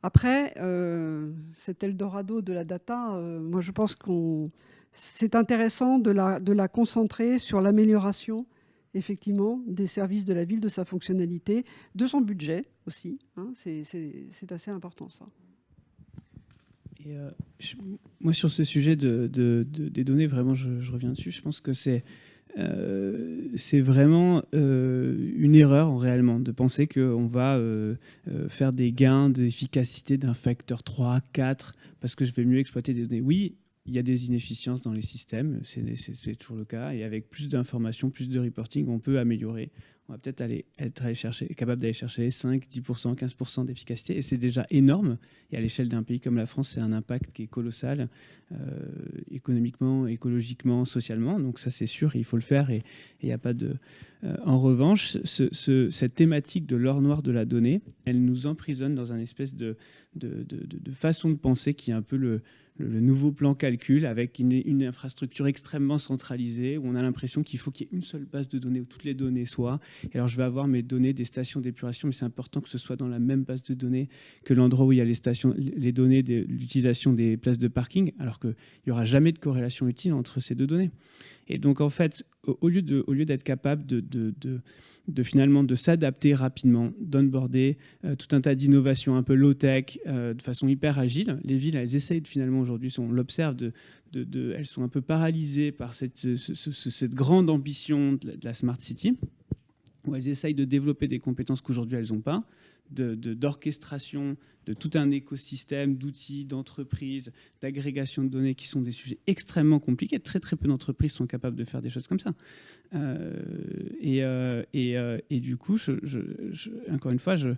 Après, cet Eldorado de la data, moi je pense que c'est intéressant de la concentrer sur l'amélioration effectivement des services de la ville, de sa fonctionnalité, de son budget aussi. C'est assez important ça. Et moi, sur ce sujet des données, vraiment, je reviens dessus. Je pense que c'est vraiment une erreur, réellement, de penser qu'on va faire des gains d'efficacité d'un facteur 3, 4, parce que je vais mieux exploiter des données. Oui, il y a des inefficiences dans les systèmes, c'est toujours le cas. Et avec plus d'informations, plus de reporting, on peut améliorer. On va peut-être être capable d'aller chercher 5, 10%, 15% d'efficacité. Et c'est déjà énorme. Et à l'échelle d'un pays comme la France, c'est un impact qui est colossal, économiquement, écologiquement, socialement. Donc ça, c'est sûr, il faut le faire. Et il n'y a pas de... en revanche, cette thématique de l'or noir de la donnée, elle nous emprisonne dans une espèce de façon de penser qui est un peu le nouveau plan calcul, avec une infrastructure extrêmement centralisée, où on a l'impression qu'il faut qu'il y ait une seule base de données où toutes les données soient. Et alors, je vais avoir mes données des stations d'épuration, mais c'est important que ce soit dans la même base de données que l'endroit où il y a les données de l'utilisation des places de parking, alors qu'il n'y aura jamais de corrélation utile entre ces deux données. Et donc, en fait, au lieu d'être capable finalement de s'adapter rapidement, d'onboarder tout un tas d'innovations un peu low-tech, de façon hyper agile, les villes, elles essayent finalement aujourd'hui, on l'observe, elles sont un peu paralysées par cette grande ambition de la Smart City, où elles essayent de développer des compétences qu'aujourd'hui elles n'ont pas, d'orchestration de tout un écosystème d'outils, d'entreprises, d'agrégation de données qui sont des sujets extrêmement compliqués. Très très peu d'entreprises sont capables de faire des choses comme ça. Et du coup, encore une fois, je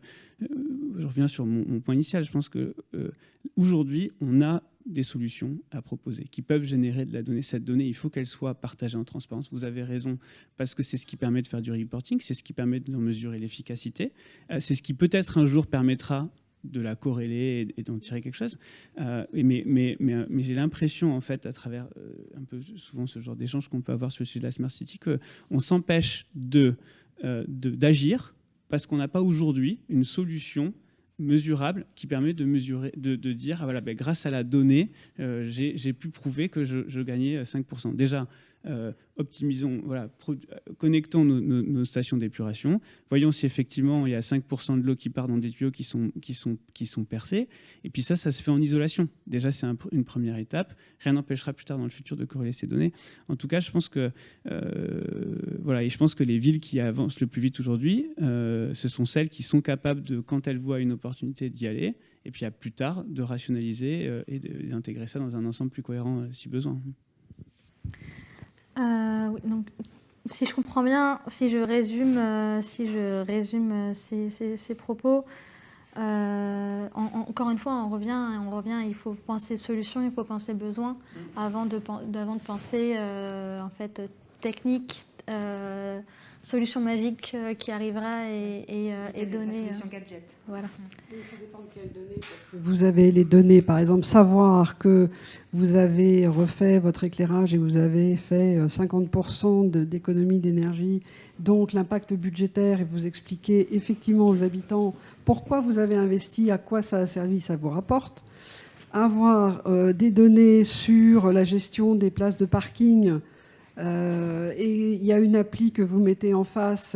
reviens sur mon point initial. Je pense qu'aujourd'hui, on a des solutions à proposer qui peuvent générer de la donnée. Cette donnée, il faut qu'elle soit partagée en transparence. Vous avez raison, parce que c'est ce qui permet de faire du reporting, c'est ce qui permet de mesurer l'efficacité, c'est ce qui peut-être un jour permettra de la corréler et d'en tirer quelque chose. Mais j'ai l'impression, en fait, à travers un peu souvent ce genre d'échange qu'on peut avoir sur le sujet de la Smart City, qu'on s'empêche d'agir parce qu'on n'a pas aujourd'hui une solution mesurable qui permet de mesurer, de dire ah voilà, ben, grâce à la donnée, j'ai pu prouver que je gagnais 5%. Déjà, optimisons, voilà, connectons nos stations d'épuration, voyons si effectivement il y a 5% de l'eau qui part dans des tuyaux qui sont percés, et puis ça se fait en isolation. Déjà, c'est une première étape. Rien n'empêchera plus tard dans le futur de corréler ces données. En tout cas, je pense que voilà, et je pense que les villes qui avancent le plus vite aujourd'hui, ce sont celles qui sont capables de, quand elles voient une opportunité, d'y aller, et puis à plus tard de rationaliser et d'intégrer ça dans un ensemble plus cohérent si besoin. Oui, donc, si je comprends bien, si je résume ces propos, Encore une fois, on revient, il faut penser solution, il faut penser besoin avant de penser en fait technique, solution magique qui arrivera et donner. Solution gadget. Voilà. Ça dépend de quelles données. Parce que vous avez les données, par exemple, savoir que vous avez refait votre éclairage et vous avez fait 50% d'économie d'énergie, donc l'impact budgétaire, et vous expliquer effectivement aux habitants pourquoi vous avez investi, à quoi ça a servi, ça vous rapporte. Avoir des données sur la gestion des places de parking, et il y a une appli que vous mettez en face,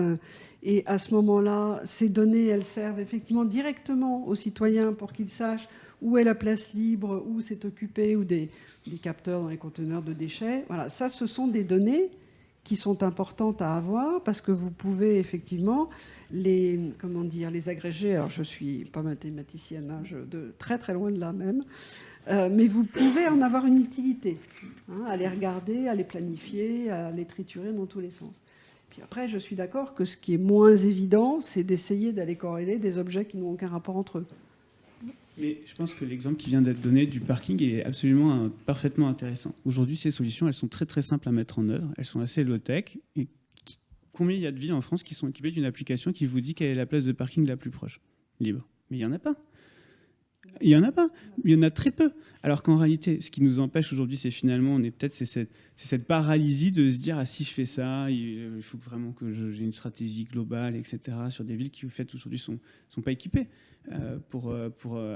et à ce moment-là, ces données, elles servent effectivement directement aux citoyens pour qu'ils sachent où est la place libre, où c'est occupé, ou des capteurs dans les conteneurs de déchets. Voilà, ça, ce sont des données qui sont importantes à avoir parce que vous pouvez effectivement les agréger. Alors, je ne suis pas mathématicienne, hein, de très très loin de là même. Mais vous pouvez en avoir une utilité, hein, à les regarder, à les planifier, à les triturer dans tous les sens. Puis après, je suis d'accord que ce qui est moins évident, c'est d'essayer d'aller corréler des objets qui n'ont aucun rapport entre eux. Mais je pense que l'exemple qui vient d'être donné du parking est absolument parfaitement intéressant. Aujourd'hui, ces solutions, elles sont très très simples à mettre en œuvre. Elles sont assez low-tech. Et combien il y a de villes en France qui sont équipées d'une application qui vous dit quelle est la place de parking la plus proche, libre? Mais il n'y en a pas. Il n'y en a pas. Il y en a très peu. Alors qu'en réalité, ce qui nous empêche aujourd'hui, c'est finalement, c'est cette paralysie de se dire, ah, si je fais ça, il faut vraiment que j'ai une stratégie globale, etc., sur des villes qui, au fait, aujourd'hui, sont pas équipées pour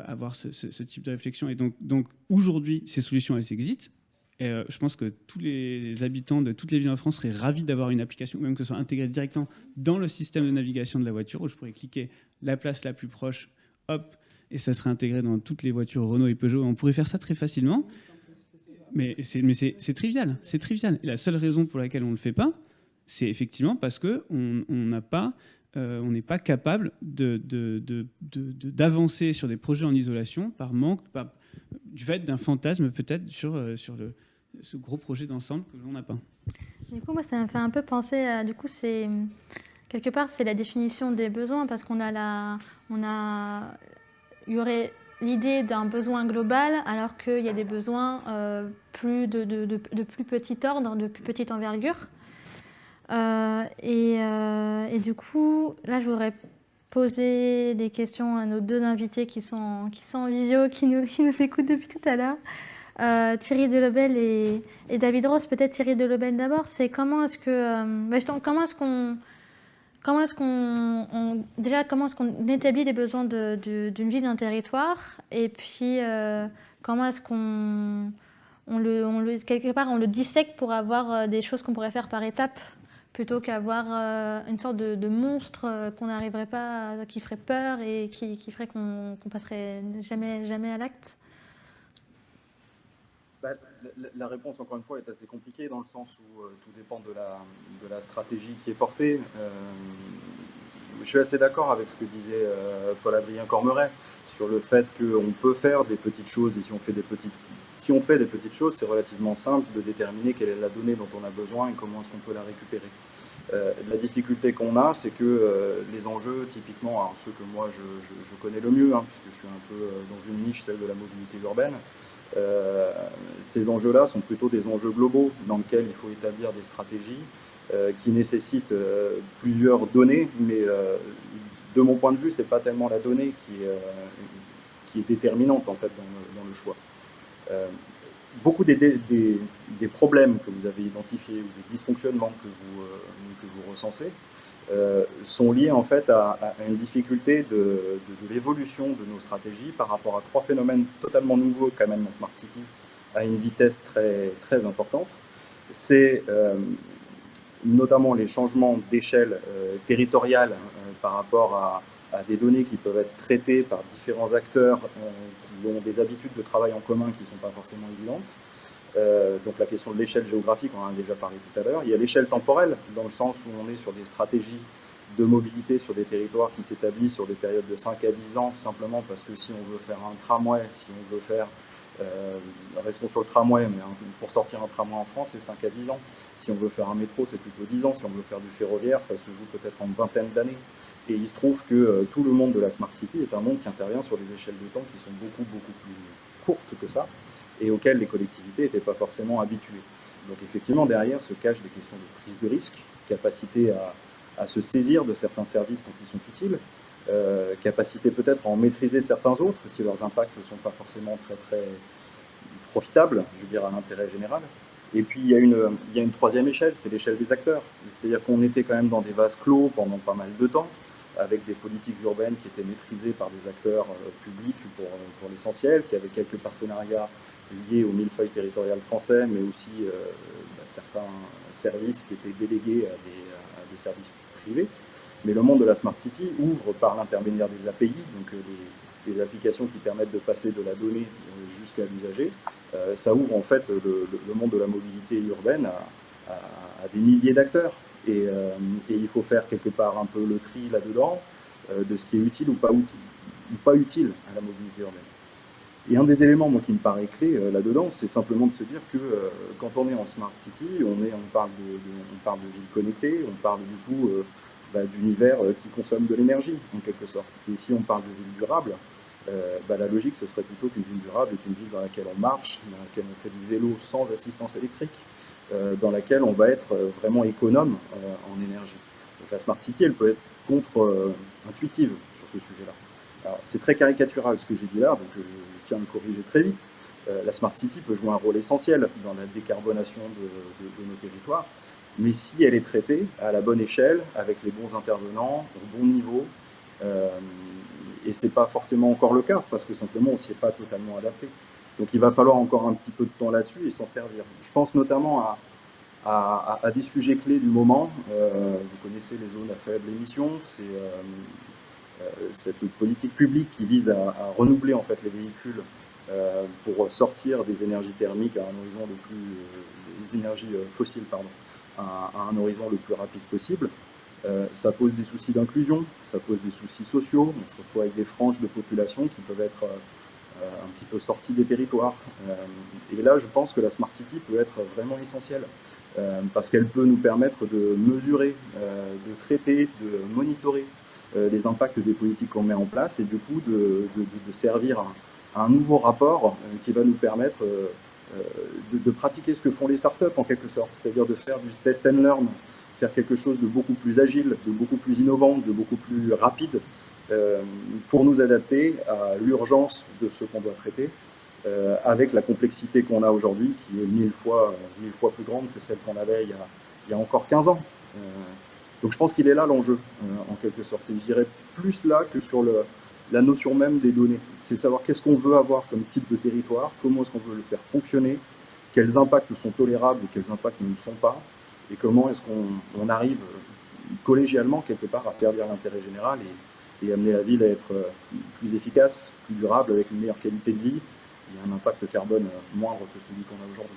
avoir ce type de réflexion. Et donc aujourd'hui, ces solutions, elles existent. Et je pense que tous les habitants de toutes les villes en France seraient ravis d'avoir une application, même que ce soit intégrée directement dans le système de navigation de la voiture, où je pourrais cliquer la place la plus proche, hop, et ça serait intégré dans toutes les voitures Renault et Peugeot. On pourrait faire ça très facilement, mais c'est trivial. C'est trivial. Et la seule raison pour laquelle on ne le fait pas, c'est effectivement parce qu'on n'est pas capable d'avancer sur des projets en isolation par manque, du fait d'un fantasme peut-être sur ce gros projet d'ensemble que l'on n'a pas. Du coup, moi, ça me fait un peu penser à... Du coup, c'est... Quelque part, c'est la définition des besoins, parce il y aurait l'idée d'un besoin global, alors qu'il y a des besoins de plus petit ordre, de plus petite envergure. Et du coup, là, je voudrais poser des questions à nos deux invités qui sont en visio, qui nous écoutent depuis tout à l'heure. Thierry Delobel et David Ross. Peut-être Thierry Delobel d'abord. C'est comment est-ce qu'on établit les besoins d'une ville, d'un territoire, et puis comment est-ce quelque part on le dissèque pour avoir des choses qu'on pourrait faire par étapes, plutôt qu'avoir une sorte de monstre qu'on n'arriverait pas, qui ferait peur et qui ferait qu'on passerait jamais à l'acte. La réponse, encore une fois, est assez compliquée dans le sens où tout dépend de la stratégie qui est portée. Je suis assez d'accord avec ce que disait Paul-Adrien Cormeret sur le fait qu'on peut faire des petites choses, et si on fait des petites choses, c'est relativement simple de déterminer quelle est la donnée dont on a besoin et comment est-ce qu'on peut la récupérer. La difficulté qu'on a, c'est que les enjeux, typiquement, alors ceux que moi je connais le mieux, hein, puisque je suis un peu dans une niche, celle de la mobilité urbaine, ces enjeux-là sont plutôt des enjeux globaux dans lesquels il faut établir des stratégies qui nécessitent plusieurs données, mais de mon point de vue, c'est pas tellement la donnée qui est déterminante en fait dans le choix. Beaucoup des problèmes que vous avez identifiés ou des dysfonctionnements que vous recensez sont liés en fait à une difficulté de l'évolution de nos stratégies par rapport à trois phénomènes totalement nouveaux qu'amène la Smart City à une vitesse très, très importante. C'est notamment les changements d'échelle territoriale par rapport à des données qui peuvent être traitées par différents acteurs qui ont des habitudes de travail en commun qui ne sont pas forcément évidentes. Donc la question de l'échelle géographique, on en a déjà parlé tout à l'heure. Il y a l'échelle temporelle, dans le sens où on est sur des stratégies de mobilité sur des territoires qui s'établissent sur des périodes de 5 à 10 ans, simplement parce que si on veut faire un tramway, si on veut faire, restons sur le tramway, mais pour sortir un tramway en France, c'est 5 à 10 ans. Si on veut faire un métro, c'est plutôt 10 ans. Si on veut faire du ferroviaire, ça se joue peut-être en une vingtaine d'années. Et il se trouve que tout le monde de la Smart City est un monde qui intervient sur des échelles de temps qui sont beaucoup plus courtes que ça, et auxquelles les collectivités n'étaient pas forcément habituées. Donc effectivement, derrière se cachent des questions de prise de risque, capacité à se saisir de certains services quand ils sont utiles, capacité peut-être à en maîtriser certains autres si leurs impacts ne sont pas forcément très profitables, je veux dire, à l'intérêt général. Et puis il y a une troisième échelle, c'est l'échelle des acteurs. C'est-à-dire qu'on était quand même dans des vases clos pendant pas mal de temps, avec des politiques urbaines qui étaient maîtrisées par des acteurs publics pour l'essentiel, qui avaient quelques partenariats liés au millefeuille territorial français, mais aussi certains services qui étaient délégués à des services privés. Mais le monde de la Smart City ouvre par l'intermédiaire des API, donc des applications qui permettent de passer de la donnée jusqu'à l'usager. Ça ouvre en fait le monde de la mobilité urbaine à des milliers d'acteurs. Et il faut faire quelque part un peu le tri là-dedans de ce qui est utile ou pas utile à la mobilité urbaine. Et un des éléments moi, qui me paraît clé là-dedans, c'est simplement de se dire que quand on est en Smart City, on parle de ville connectée, on parle du coup d'univers qui consomme de l'énergie, en quelque sorte. Et si on parle de ville durable, la logique, ce serait plutôt qu'une ville durable est une ville dans laquelle on marche, dans laquelle on fait du vélo sans assistance électrique, dans laquelle on va être vraiment économe en énergie. Donc la Smart City, elle peut être contre-intuitive sur ce sujet-là. Alors, c'est très caricatural ce que j'ai dit là, donc je tiens à me corriger très vite. La Smart City peut jouer un rôle essentiel dans la décarbonation de nos territoires, mais si elle est traitée à la bonne échelle, avec les bons intervenants, au bon niveau, et c'est pas forcément encore le cas, parce que simplement on s'y est pas totalement adapté. Donc il va falloir encore un petit peu de temps là-dessus et s'en servir. Je pense notamment à des sujets clés du moment. Vous connaissez les zones à faible émission, c'est cette politique publique qui vise à renouveler en fait les véhicules pour sortir des énergies thermiques à un horizon des énergies fossiles, pardon, à un horizon le plus rapide possible. Ça pose des soucis d'inclusion, ça pose des soucis sociaux. On se retrouve avec des franges de population qui peuvent être un petit peu sorties des territoires. Et là, je pense que la Smart City peut être vraiment essentielle parce qu'elle peut nous permettre de mesurer, de traiter, de monitorer les impacts des politiques qu'on met en place et du coup de servir à un nouveau rapport qui va nous permettre de pratiquer ce que font les startups en quelque sorte, c'est-à-dire de faire du test and learn, faire quelque chose de beaucoup plus agile, de beaucoup plus innovant, de beaucoup plus rapide pour nous adapter à l'urgence de ce qu'on doit traiter avec la complexité qu'on a aujourd'hui qui est mille fois plus grande que celle qu'on avait il y a encore 15 ans. Donc je pense qu'il est là l'enjeu, en quelque sorte. Et je dirais plus là que sur la notion même des données. C'est de savoir qu'est-ce qu'on veut avoir comme type de territoire, comment est-ce qu'on veut le faire fonctionner, quels impacts sont tolérables et quels impacts ne le sont pas, et comment est-ce qu'on arrive collégialement quelque part à servir l'intérêt général et amener la ville à être plus efficace, plus durable, avec une meilleure qualité de vie et un impact carbone moindre que celui qu'on a aujourd'hui.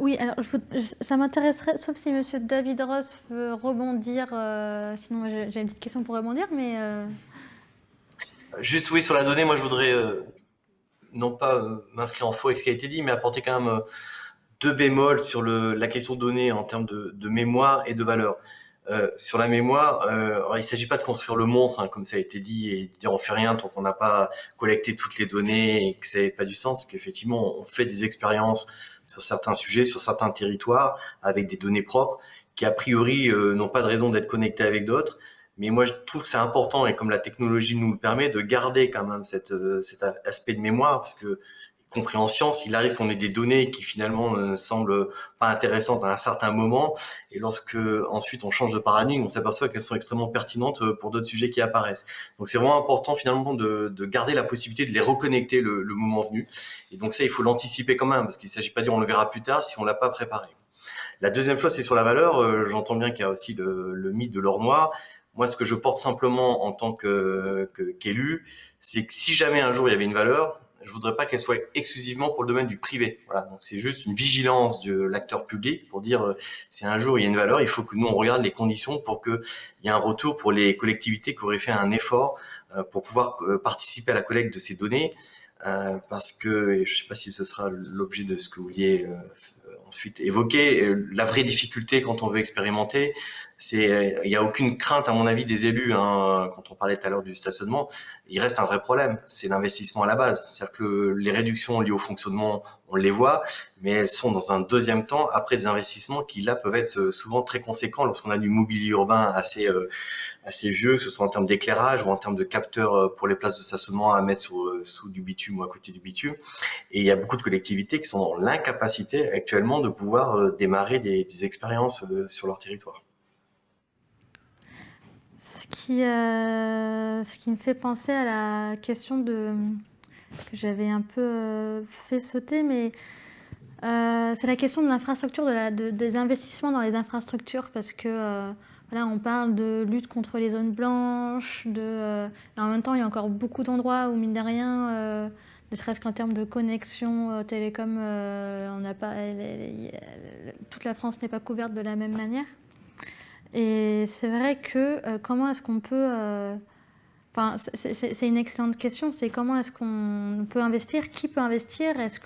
Oui, alors ça m'intéresserait, sauf si Monsieur David Ross veut rebondir, sinon j'ai une petite question pour rebondir, mais... Juste oui, sur la donnée, moi je voudrais non pas m'inscrire en faux avec ce qui a été dit, mais apporter quand même deux bémols sur la question de données en termes de mémoire et de valeur. Sur la mémoire, alors, il ne s'agit pas de construire le monstre, hein, comme ça a été dit, et de dire on fait rien tant qu'on n'a pas collecté toutes les données et que ça n'a pas du sens, qu'effectivement on fait des expériences sur certains sujets, sur certains territoires, avec des données propres, qui a priori n'ont pas de raison d'être connectées avec d'autres. Mais moi, je trouve que c'est important, et comme la technologie nous le permet, de garder quand même cet aspect de mémoire, parce que compris en science, il arrive qu'on ait des données qui finalement ne semblent pas intéressantes à un certain moment, et lorsque ensuite on change de paradigme, on s'aperçoit qu'elles sont extrêmement pertinentes pour d'autres sujets qui apparaissent. Donc c'est vraiment important finalement de garder la possibilité de les reconnecter le moment venu, et donc ça il faut l'anticiper quand même, parce qu'il ne s'agit pas de dire on le verra plus tard si on l'a pas préparé. La deuxième chose, c'est sur la valeur. J'entends bien qu'il y a aussi le mythe de l'or noir. Moi, ce que je porte simplement en tant qu'élu, c'est que si jamais un jour il y avait une valeur, je voudrais pas qu'elle soit exclusivement pour le domaine du privé. Voilà, donc c'est juste une vigilance de l'acteur public pour dire si un jour il y a une valeur, il faut que nous on regarde les conditions pour qu'il y ait un retour pour les collectivités qui auraient fait un effort pour pouvoir participer à la collecte de ces données, parce que je sais pas si ce sera l'objet de ce que vous vouliez ensuite évoqué. La vraie difficulté quand on veut expérimenter, c'est il n'y a aucune crainte à mon avis des élus. Hein, quand on parlait tout à l'heure du stationnement, il reste un vrai problème, c'est l'investissement à la base. C'est-à-dire que les réductions liées au fonctionnement, on les voit, mais elles sont dans un deuxième temps après des investissements qui là peuvent être souvent très conséquents lorsqu'on a du mobilier urbain assez vieux, que ce soit en termes d'éclairage ou en termes de capteurs pour les places de stationnement à mettre sous du bitume ou à côté du bitume. Et il y a beaucoup de collectivités qui sont dans l'incapacité actuellement de pouvoir démarrer des expériences sur leur territoire. Ce qui me fait penser à la question que j'avais un peu fait sauter, mais c'est la question de l'infrastructure, des investissements dans les infrastructures, parce que voilà, on parle de lutte contre les zones blanches, et en même temps, il y a encore beaucoup d'endroits où, mine de rien, ne serait-ce qu'en termes de connexion télécom, toute la France n'est pas couverte de la même manière. Et c'est vrai que comment est-ce qu'on peut... Enfin, c'est une excellente question. C'est comment est-ce qu'on peut investir? Qui peut investir? Est-ce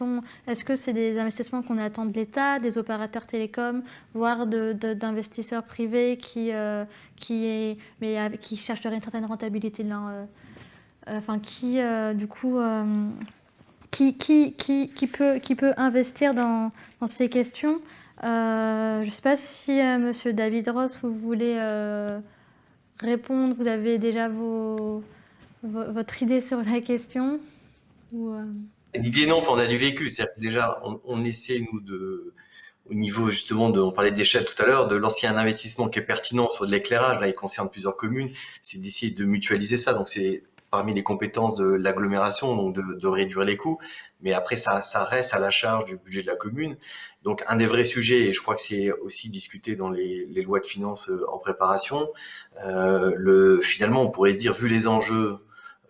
que c'est des investissements qu'on attend de l'État, des opérateurs télécoms, voire d'investisseurs privés qui chercheraient une certaine rentabilité de leur... Enfin, du coup... qui peut investir dans ces questions? Je ne sais pas si Monsieur David Ross, vous voulez répondre. Vous avez déjà votre idée sur la question ou, L'idée, non, enfin, on a du vécu. C'est-à-dire que déjà, on essaie, nous, au niveau justement on parlait d'échelle tout à l'heure, de lorsqu'il y a un investissement qui est pertinent sur de l'éclairage, là, il concerne plusieurs communes, c'est d'essayer de mutualiser ça. Donc, c'est parmi les compétences de l'agglomération, donc de réduire les coûts. Mais après, ça reste à la charge du budget de la commune. Donc, un des vrais sujets, et je crois que c'est aussi discuté dans les lois de finances en préparation, finalement, on pourrait se dire, vu les enjeux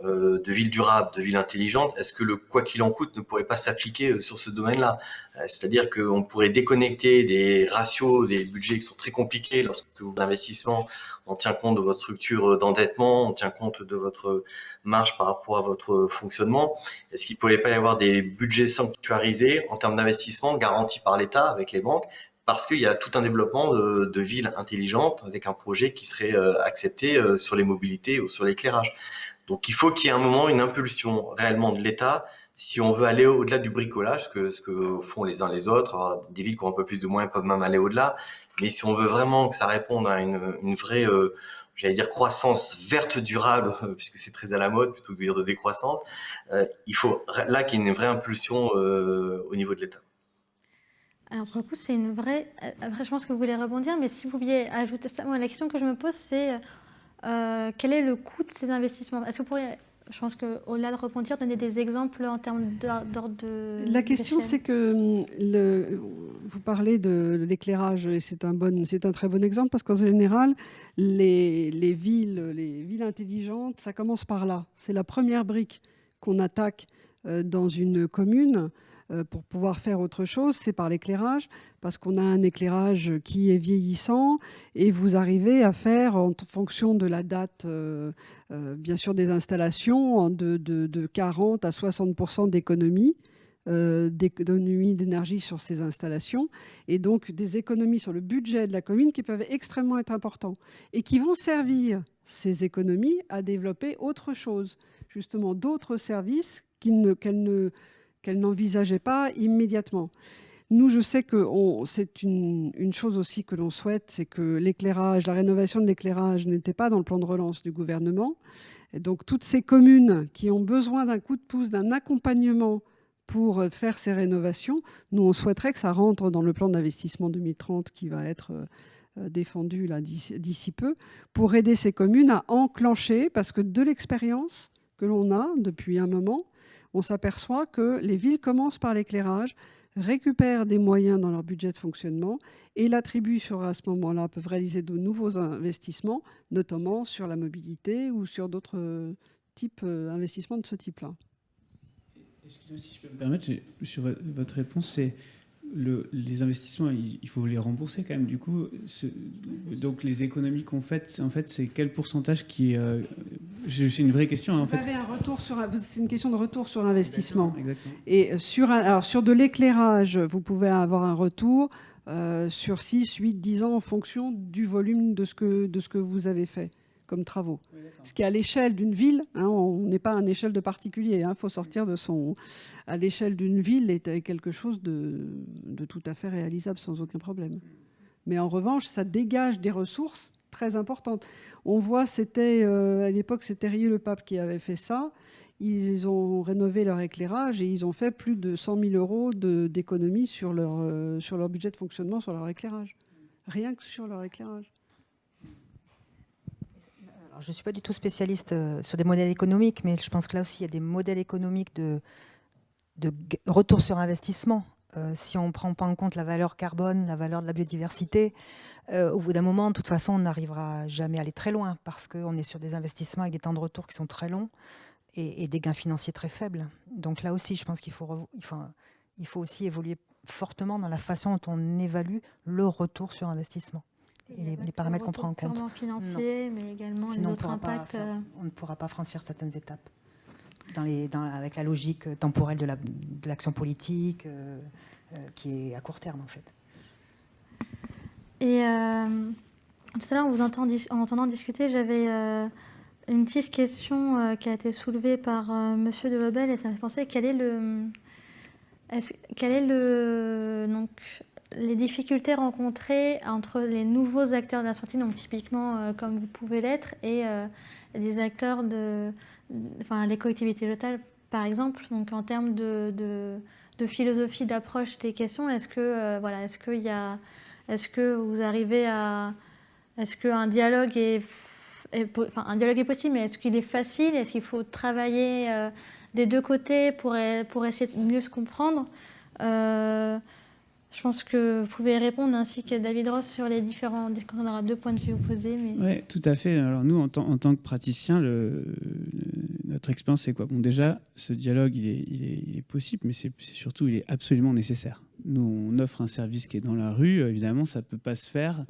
de ville durable, de ville intelligente, est-ce que le quoi qu'il en coûte ne pourrait pas s'appliquer sur ce domaine-là? C'est-à-dire qu'on pourrait déconnecter des ratios, des budgets qui sont très compliqués lorsque vous l'investissement, on tient compte de votre structure d'endettement, on tient compte de votre marge par rapport à votre fonctionnement. Est-ce qu'il ne pourrait pas y avoir des budgets sanctuarisés en termes d'investissement garantis par l'État avec les banques? Parce qu'il y a tout un développement de villes intelligentes avec un projet qui serait accepté sur les mobilités ou sur l'éclairage. Donc il faut qu'il y ait un moment une impulsion réellement de l'État si on veut aller au-delà du bricolage, ce que font les uns les autres. Alors, des villes qui ont un peu plus de moyens peuvent même aller au-delà. Mais si on veut vraiment que ça réponde à une vraie, j'allais dire croissance verte durable, puisque c'est très à la mode plutôt que de dire de décroissance, il faut là qu'il y ait une vraie impulsion au niveau de l'État. Alors pour le coup, c'est une vraie... Après, je pense que vous voulez rebondir, mais si vous pouviez ajouter ça... Moi, la question que je me pose, c'est quel est le coût de ces investissements? Est-ce que vous pourriez, je pense qu'au-delà de rebondir, donner des exemples en termes d'ordre de... La question, c'est que vous parlez de l'éclairage, et c'est un très bon exemple, parce qu'en général, les villes intelligentes, ça commence par là. C'est la première brique qu'on attaque dans une commune. Pour pouvoir faire autre chose, c'est par l'éclairage, parce qu'on a un éclairage qui est vieillissant et vous arrivez à faire, en fonction de la date, bien sûr, des installations, de 40 à 60% d'économie d'énergie sur ces installations, et donc des économies sur le budget de la commune qui peuvent extrêmement être importantes et qui vont servir, ces économies, à développer autre chose, justement d'autres services qu'elle n'envisageait pas immédiatement. Nous, je sais que c'est une chose aussi que l'on souhaite, c'est que l'éclairage, la rénovation de l'éclairage n'était pas dans le plan de relance du gouvernement. Et donc, toutes ces communes qui ont besoin d'un coup de pouce, d'un accompagnement pour faire ces rénovations, nous, on souhaiterait que ça rentre dans le plan d'investissement 2030 qui va être défendu là d'ici peu, pour aider ces communes à enclencher, parce que de l'expérience que l'on a depuis un moment, on s'aperçoit que les villes commencent par l'éclairage, récupèrent des moyens dans leur budget de fonctionnement et l'attribuent à ce moment-là, peuvent réaliser de nouveaux investissements, notamment sur la mobilité ou sur d'autres types d'investissements de ce type-là. Excusez-moi si je peux me permettre, sur votre réponse, c'est les investissements, il faut les rembourser quand même. Du coup, donc les économies qu'on fait, en fait, c'est quel pourcentage qui est c'est une vraie question. En Vous fait. avez un retour c'est une question de retour sur investissement. Exactement. Et sur de l'éclairage, vous pouvez avoir un retour sur 6, 8, 10 ans en fonction du volume de ce que vous avez fait comme travaux. Oui, ce qui est à l'échelle d'une ville, hein, on n'est pas à une échelle de particulier, il faut sortir de son... À l'échelle d'une ville est quelque chose de tout à fait réalisable sans aucun problème. Mais en revanche, ça dégage des ressources très importantes. On voit, à l'époque, c'était Rieux-le-Pape qui avait fait ça. Ils ont rénové leur éclairage et ils ont fait plus de 100 000 euros d'économie sur leur budget de fonctionnement, sur leur éclairage. Rien que sur leur éclairage. Alors, je ne suis pas du tout spécialiste sur des modèles économiques, mais je pense que là aussi, il y a des modèles économiques de retour sur investissement. Si on ne prend pas en compte la valeur carbone, la valeur de la biodiversité, au bout d'un moment, de toute façon, on n'arrivera jamais à aller très loin parce qu'on est sur des investissements avec des temps de retour qui sont très longs et des gains financiers très faibles. Donc là aussi, je pense qu'il faut aussi évoluer fortement dans la façon dont on évalue le retour sur investissement et les paramètres qu'on prend en compte. Purement financier, mais également sinon, les autres impacts. On ne pourra pas franchir certaines étapes avec la logique temporelle de l'action politique qui est à court terme en fait. Et tout à l'heure, en entendant discuter, j'avais une petite question qui a été soulevée par Monsieur Delobel et ça me fait penser les difficultés rencontrées entre les nouveaux acteurs de la santé, donc typiquement comme vous pouvez l'être, et les acteurs les collectivités locales, par exemple. Donc en termes de philosophie, d'approche des questions, est-ce qu'un dialogue un dialogue est possible, mais est-ce qu'il est facile? Est-ce qu'il faut travailler des deux côtés pour essayer de mieux se comprendre? Je pense que vous pouvez répondre ainsi que David Ross sur les différents... On aura deux points de vue opposés. Mais... Oui, tout à fait. Alors nous, en tant que praticiens, notre expérience, c'est quoi? Bon, déjà, ce dialogue, il est possible, mais c'est surtout, il est absolument nécessaire. Nous, on offre un service qui est dans la rue. Évidemment, ça ne peut pas se faire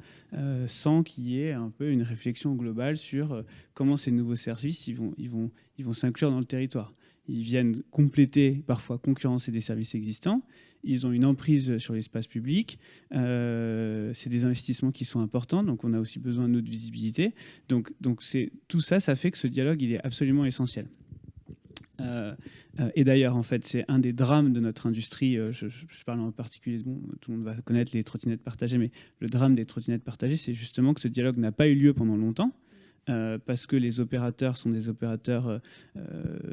sans qu'il y ait un peu une réflexion globale sur comment ces nouveaux services ils vont s'inclure dans le territoire. Ils viennent compléter, parfois concurrencer des services existants. Ils ont une emprise sur l'espace public. C'est des investissements qui sont importants, donc on a aussi besoin de notre visibilité. Donc tout ça, ça fait que ce dialogue, il est absolument essentiel. Et d'ailleurs, en fait, c'est un des drames de notre industrie. Je parle en particulier, tout le monde va connaître les trottinettes partagées, mais le drame des trottinettes partagées, c'est justement que ce dialogue n'a pas eu lieu pendant longtemps. Parce que les opérateurs sont des opérateurs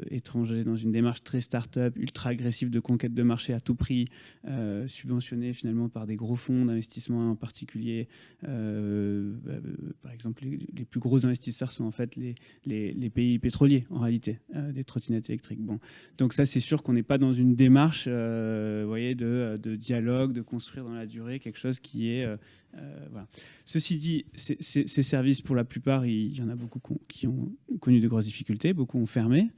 étrangers dans une démarche très start-up, ultra agressive de conquête de marché à tout prix, subventionnés finalement par des gros fonds d'investissement en particulier. Par exemple, les plus gros investisseurs sont en fait les pays pétroliers en réalité, des trottinettes électriques. Bon. Donc ça, c'est sûr qu'on n'est pas dans une démarche de dialogue, de construire dans la durée quelque chose qui est... voilà. Ceci dit, ces services, pour la plupart, il y en a beaucoup qui ont connu de grosses difficultés, beaucoup ont fermé.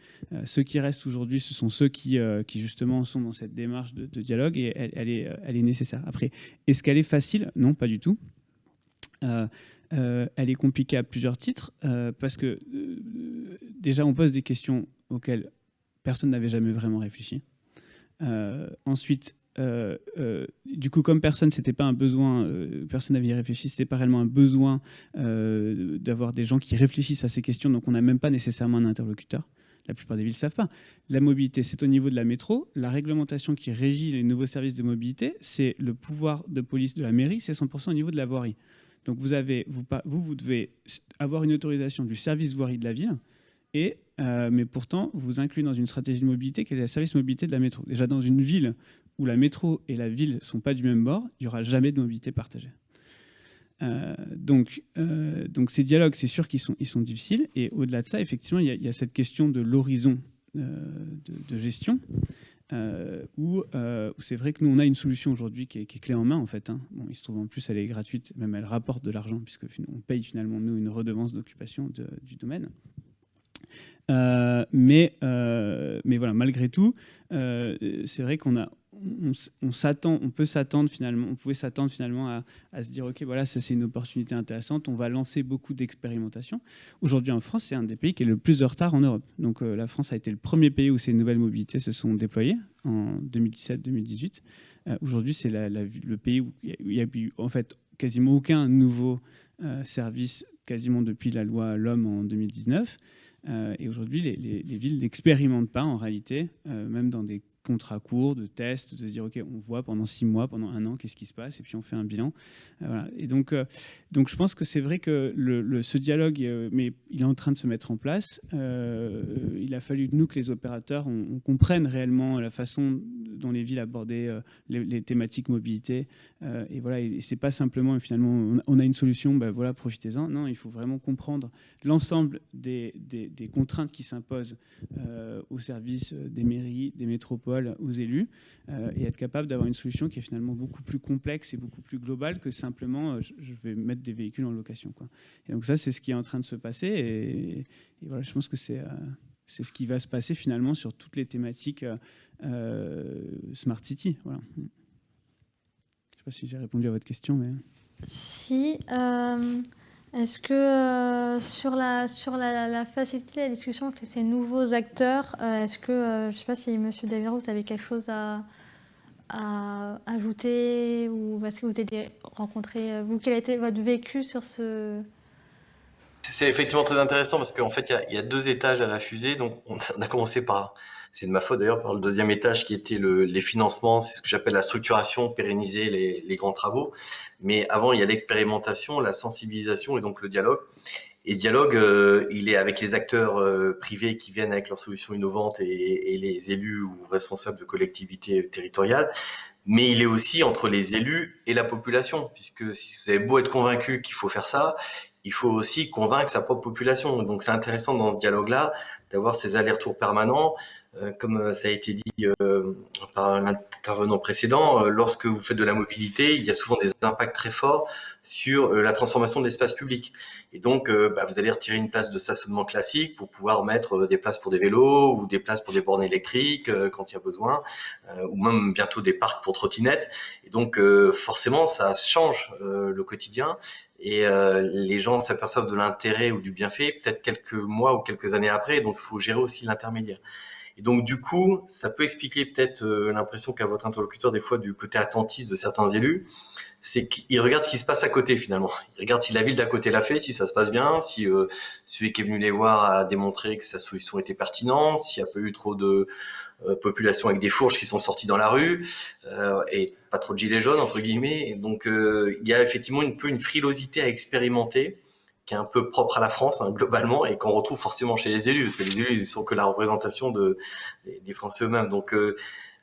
Ceux qui restent aujourd'hui, ce sont ceux qui justement sont dans cette démarche de dialogue et elle est nécessaire. Après, est-ce qu'elle est facile? Non, pas du tout. Elle est compliquée à plusieurs titres parce que déjà, on pose des questions auxquelles personne n'avait jamais vraiment réfléchi. Ensuite, du coup, comme personne, c'était pas un besoin, personne n'avait y réfléchi, c'était pas réellement un besoin d'avoir des gens qui réfléchissent à ces questions, donc on n'a même pas nécessairement un interlocuteur. La plupart des villes ne savent pas. La mobilité, c'est au niveau de la métro. La réglementation qui régit les nouveaux services de mobilité, c'est le pouvoir de police de la mairie, c'est 100% au niveau de la voirie. Donc vous devez avoir une autorisation du service voirie de la ville, mais pourtant, vous incluez dans une stratégie de mobilité qui est le service mobilité de la métro. Déjà, dans une ville où la métro et la ville ne sont pas du même bord, il n'y aura jamais de mobilité partagée. Donc ces dialogues, c'est sûr qu'ils sont difficiles. Et au-delà de ça, effectivement, il y a cette question de l'horizon de gestion, où c'est vrai que nous, on a une solution aujourd'hui qui est clé en main, en fait. Bon, il se trouve en plus, elle est gratuite, même elle rapporte de l'argent, puisqu'on paye finalement, nous, une redevance d'occupation du domaine. Mais voilà, malgré tout, c'est vrai on pouvait s'attendre finalement à se dire ok, voilà, ça c'est une opportunité intéressante, on va lancer beaucoup d'expérimentations. Aujourd'hui en France, c'est un des pays qui est le plus de retard en Europe. Donc la France a été le premier pays où ces nouvelles mobilités se sont déployées en 2017-2018. Aujourd'hui, c'est le pays où il y a eu en fait quasiment aucun nouveau service quasiment depuis la loi L'Homme en 2019. Et aujourd'hui, les villes n'expérimentent pas en réalité, même dans des contrats courts, de tests, de se dire ok, on voit pendant 6 mois, pendant 1 an, qu'est-ce qui se passe, et puis on fait un bilan. Voilà. Et donc je pense que c'est vrai que ce dialogue, mais il est en train de se mettre en place. Il a fallu nous que les opérateurs on comprenne réellement la façon dont les villes abordaient les thématiques mobilité. Et voilà, et c'est pas simplement finalement on a une solution, ben voilà, profitez-en. Non, il faut vraiment comprendre l'ensemble des contraintes qui s'imposent aux services des mairies, des métropoles, aux élus, et être capable d'avoir une solution qui est finalement beaucoup plus complexe et beaucoup plus globale que simplement je vais mettre des véhicules en location, quoi. Et donc ça, c'est ce qui est en train de se passer, et voilà, je pense que c'est ce qui va se passer finalement sur toutes les thématiques Smart City. Voilà. Je ne sais pas si j'ai répondu à votre question, mais... Si, est-ce que sur la facilité de la discussion avec ces nouveaux acteurs, est-ce que, je ne sais pas si M. Daviro, vous avez quelque chose à ajouter, ou est-ce que vous avez rencontré, vous, quel a été votre vécu sur ce... C'est effectivement très intéressant parce qu'en fait, il y a 2 étages à la fusée. Donc, on a commencé par, c'est de ma faute d'ailleurs, par le 2e étage qui était les financements. C'est ce que j'appelle la structuration, pérenniser les grands travaux. Mais avant, il y a l'expérimentation, la sensibilisation et donc le dialogue. Et ce dialogue, il est avec les acteurs privés qui viennent avec leurs solutions innovantes et les élus ou responsables de collectivités territoriales. Mais il est aussi entre les élus et la population, puisque si vous avez beau être convaincu qu'il faut faire ça, il faut aussi convaincre sa propre population. Donc c'est intéressant dans ce dialogue-là d'avoir ces allers-retours permanents. Comme ça a été dit par l'intervenant précédent, lorsque vous faites de la mobilité, il y a souvent des impacts très forts sur la transformation de l'espace public. Et donc, vous allez retirer une place de stationnement classique pour pouvoir mettre des places pour des vélos ou des places pour des bornes électriques quand il y a besoin, ou même bientôt des parcs pour trottinettes. Et donc, forcément, ça change le quotidien. Et les gens s'aperçoivent de l'intérêt ou du bienfait peut-être quelques mois ou quelques années après. Donc, il faut gérer aussi l'intermédiaire. Et donc, du coup, ça peut expliquer peut-être l'impression qu'a votre interlocuteur des fois du côté attentiste de certains élus. C'est qu'ils regardent ce qui se passe à côté finalement. Ils regardent si la ville d'à côté l'a fait, si ça se passe bien, si celui qui est venu les voir a démontré que sa solution était pertinente, s'il n'y a pas eu trop de population avec des fourches qui sont sorties dans la rue, et pas trop de gilets jaunes entre guillemets. Et donc il y a effectivement une frilosité à expérimenter qui est un peu propre à la France globalement et qu'on retrouve forcément chez les élus, parce que les élus ils sont que la représentation des Français eux-mêmes. Donc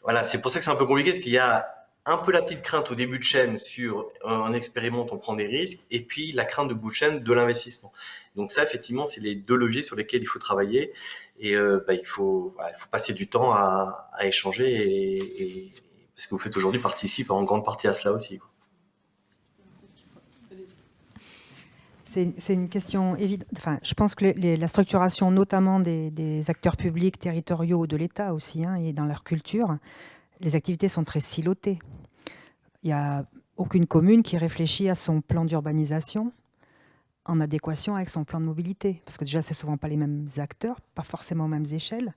voilà, c'est pour ça que c'est un peu compliqué, parce qu'il y a un peu la petite crainte au début de chaîne sur on expérimente, on prend des risques, et puis la crainte de bout de chaîne de l'investissement. Donc ça, effectivement, c'est les 2 leviers sur lesquels il faut travailler, et il faut passer du temps à échanger, et ce que vous faites aujourd'hui participe en grande partie à cela aussi, quoi. C'est une question évidente. Enfin, je pense que la structuration, notamment des acteurs publics, territoriaux, de l'État aussi, et dans leur culture, les activités sont très silotées. Il n'y a aucune commune qui réfléchit à son plan d'urbanisation en adéquation avec son plan de mobilité. Parce que déjà, c'est souvent pas les mêmes acteurs, pas forcément aux mêmes échelles.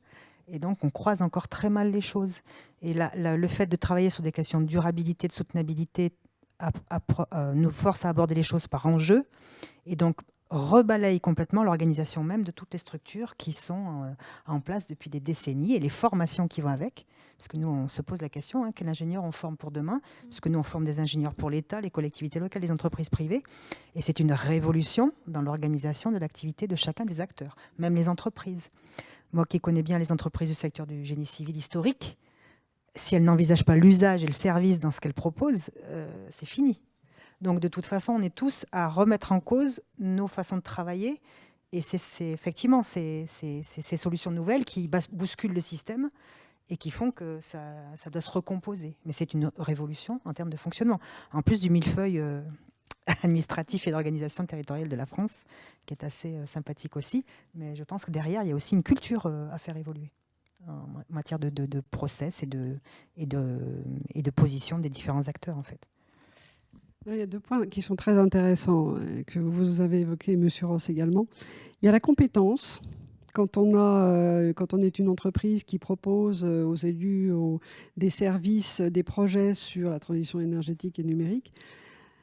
Et donc, on croise encore très mal les choses. Et le fait de travailler sur des questions de durabilité, de soutenabilité, nous force à aborder les choses par enjeu. Et donc, rebalaye complètement l'organisation même de toutes les structures qui sont en place depuis des décennies et les formations qui vont avec. Parce que nous, on se pose la question, quel ingénieur on forme pour demain ? Parce que nous, on forme des ingénieurs pour l'État, les collectivités locales, les entreprises privées. Et c'est une révolution dans l'organisation de l'activité de chacun des acteurs, même les entreprises. Moi qui connais bien les entreprises du secteur du génie civil historique, si elles n'envisagent pas l'usage et le service dans ce qu'elles proposent, c'est fini. Donc, de toute façon, on est tous à remettre en cause nos façons de travailler. Et c'est effectivement ces solutions nouvelles qui bousculent le système et qui font que ça doit se recomposer. Mais c'est une révolution en termes de fonctionnement. En plus du millefeuille administratif et d'organisation territoriale de la France, qui est assez sympathique aussi. Mais je pense que derrière, il y a aussi une culture à faire évoluer en matière de process et de position des différents acteurs, en fait. Là, il y a 2 points qui sont très intéressants, que vous avez évoqués, Monsieur Ross également. Il y a la compétence. Quand on est une entreprise qui propose aux élus des services, des projets sur la transition énergétique et numérique,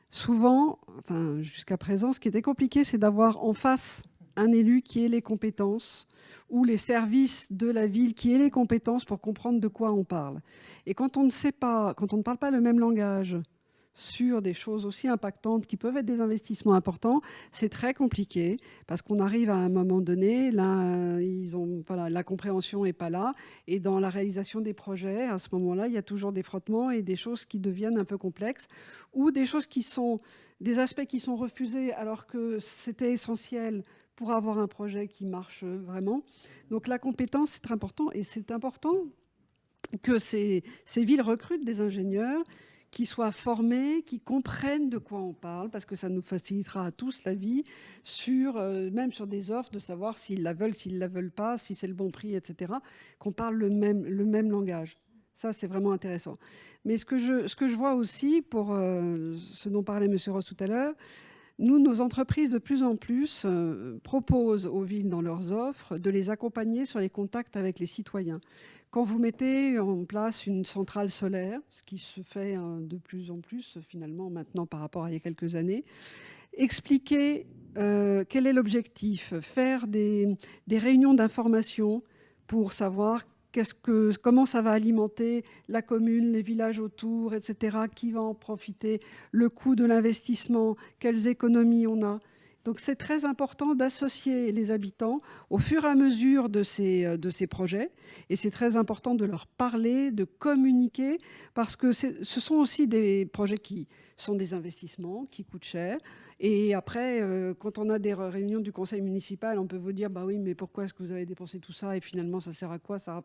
souvent, enfin jusqu'à présent, ce qui était compliqué, c'est d'avoir en face un élu qui ait les compétences ou les services de la ville qui aient les compétences pour comprendre de quoi on parle. Et quand on ne parle pas le même langage sur des choses aussi impactantes qui peuvent être des investissements importants, c'est très compliqué parce qu'on arrive à un moment donné, là, la compréhension n'est pas là, et dans la réalisation des projets, à ce moment-là, il y a toujours des frottements et des choses qui deviennent un peu complexes ou des choses des aspects qui sont refusés alors que c'était essentiel pour avoir un projet qui marche vraiment. Donc la compétence, c'est très important, et c'est important que ces villes recrutent des ingénieurs qui soient formés, qui comprennent de quoi on parle, parce que ça nous facilitera à tous la vie, même sur des offres, de savoir s'ils la veulent, s'ils ne la veulent pas, si c'est le bon prix, etc., qu'on parle le même langage. Ça, c'est vraiment intéressant. Mais ce que je vois aussi, pour ce dont parlait M. Ross tout à l'heure, nos entreprises, de plus en plus, proposent aux villes dans leurs offres de les accompagner sur les contacts avec les citoyens. Quand vous mettez en place une centrale solaire, ce qui se fait de plus en plus finalement maintenant par rapport à il y a quelques années, expliquer quel est l'objectif, faire des réunions d'information pour savoir comment ça va alimenter la commune, les villages autour, etc., qui va en profiter, le coût de l'investissement, quelles économies on a. Donc c'est très important d'associer les habitants au fur et à mesure de ces projets, et c'est très important de leur parler, de communiquer, parce que ce sont aussi des projets qui sont des investissements, qui coûtent cher. Et après, quand on a des réunions du conseil municipal, on peut vous dire, bah oui, mais pourquoi est-ce que vous avez dépensé tout ça et finalement ça sert à quoi? Ça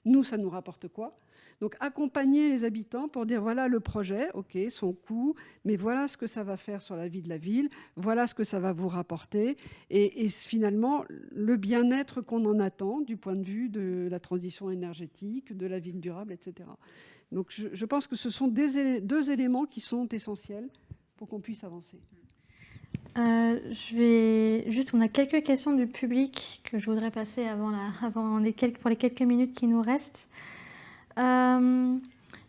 nous rapporte quoi? Donc accompagner les habitants pour dire, voilà le projet, ok, son coût, mais voilà ce que ça va faire sur la vie de la ville, voilà ce que ça va vous rapporter, et finalement le bien-être qu'on en attend du point de vue de la transition énergétique, de la ville durable, etc. Donc je pense que ce sont deux éléments qui sont essentiels pour qu'on puisse avancer. On a quelques questions du public que je voudrais passer pour les quelques minutes qui nous restent. Il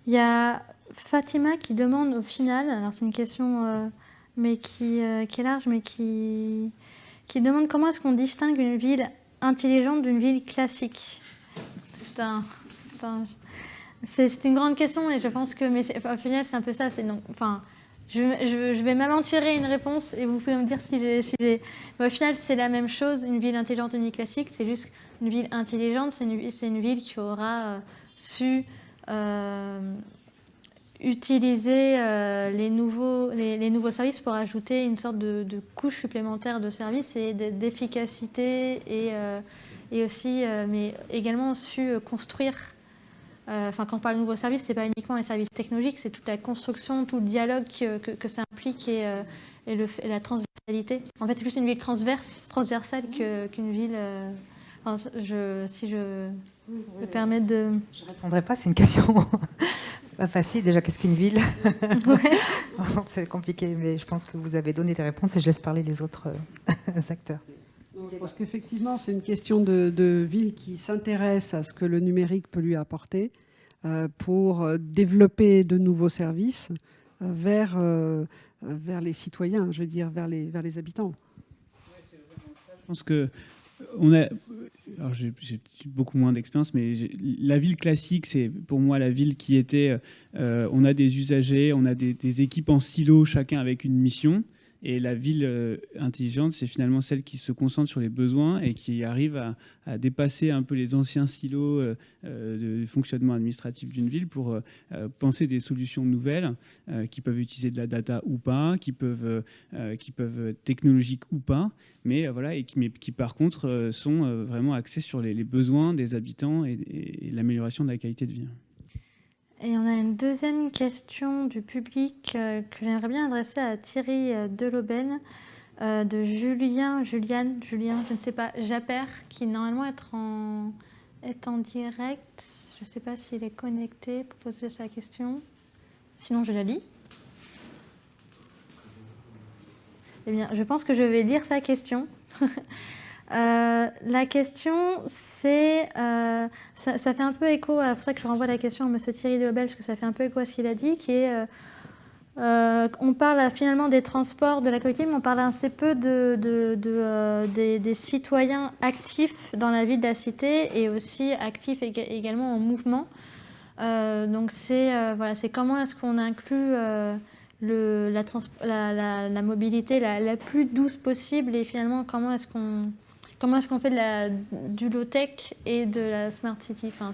y a Fatima qui demande au final, alors c'est une question mais qui est large, mais qui demande comment est-ce qu'on distingue une ville intelligente d'une ville classique. C'est une grande question, et je pense que, mais au final c'est un peu ça. Je vais m'aventurer une réponse et vous pouvez me dire si j'ai... Mais au final, c'est la même chose, une ville intelligente, une ville classique. C'est juste une ville intelligente, c'est une ville qui aura su utiliser les nouveaux services pour ajouter une sorte de couche supplémentaire de services et d'efficacité, et aussi, mais également su construire. Quand on parle de nouveaux services, ce n'est pas uniquement les services technologiques, c'est toute la construction, tout le dialogue que ça implique, et la transversalité. En fait, c'est plus une ville transversale qu'une ville... si je me permets de... Je ne répondrai pas, c'est une question pas facile. Déjà, qu'est-ce qu'une ville? Ouais. C'est compliqué, mais je pense que vous avez donné des réponses et je laisse parler les autres acteurs. Je pense qu'effectivement, c'est une question de ville qui s'intéresse à ce que le numérique peut lui apporter pour développer de nouveaux services vers les citoyens, je veux dire, vers les habitants. Je pense que alors j'ai beaucoup moins d'expérience, mais la ville classique, c'est pour moi la ville qui était... on a des usagers, on a des équipes en silo, chacun avec une mission. Et la ville intelligente, c'est finalement celle qui se concentre sur les besoins et qui arrive à dépasser un peu les anciens silos de fonctionnement administratif d'une ville pour penser des solutions nouvelles qui peuvent utiliser de la data ou pas, qui peuvent être technologiques ou pas, mais voilà, et qui par contre sont vraiment axées sur les besoins des habitants et l'amélioration de la qualité de vie. Et on a une deuxième question du public que j'aimerais bien adresser à Thierry Delobel, de Julien, je ne sais pas, Japper, qui normalement est en direct. Je ne sais pas s'il est connecté pour poser sa question. Sinon, je la lis. Eh bien, je pense que je vais lire sa question. La question, c'est... ça fait un peu écho, c'est pour ça que je renvoie la question à M. Thierry Delobel, parce que ça fait un peu écho à ce qu'il a dit, qui est... on parle finalement des transports de la collectivité, mais on parle assez peu des citoyens actifs dans la vie de la cité et aussi actifs également en mouvement. Donc c'est comment est-ce qu'on inclut la mobilité la plus douce possible et finalement comment est-ce qu'on fait du low-tech et de la smart city. Enfin,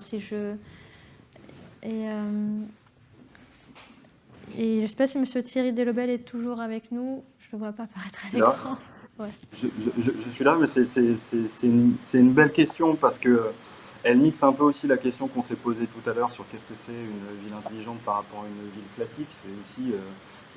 et je ne sais pas si M. Thierry Delobel est toujours avec nous. Je ne le vois pas apparaître à l'écran. Ouais. Je suis là, mais c'est une belle question parce qu'elle mixe un peu aussi la question qu'on s'est posée tout à l'heure sur qu'est-ce que c'est une ville intelligente par rapport à une ville classique. C'est aussi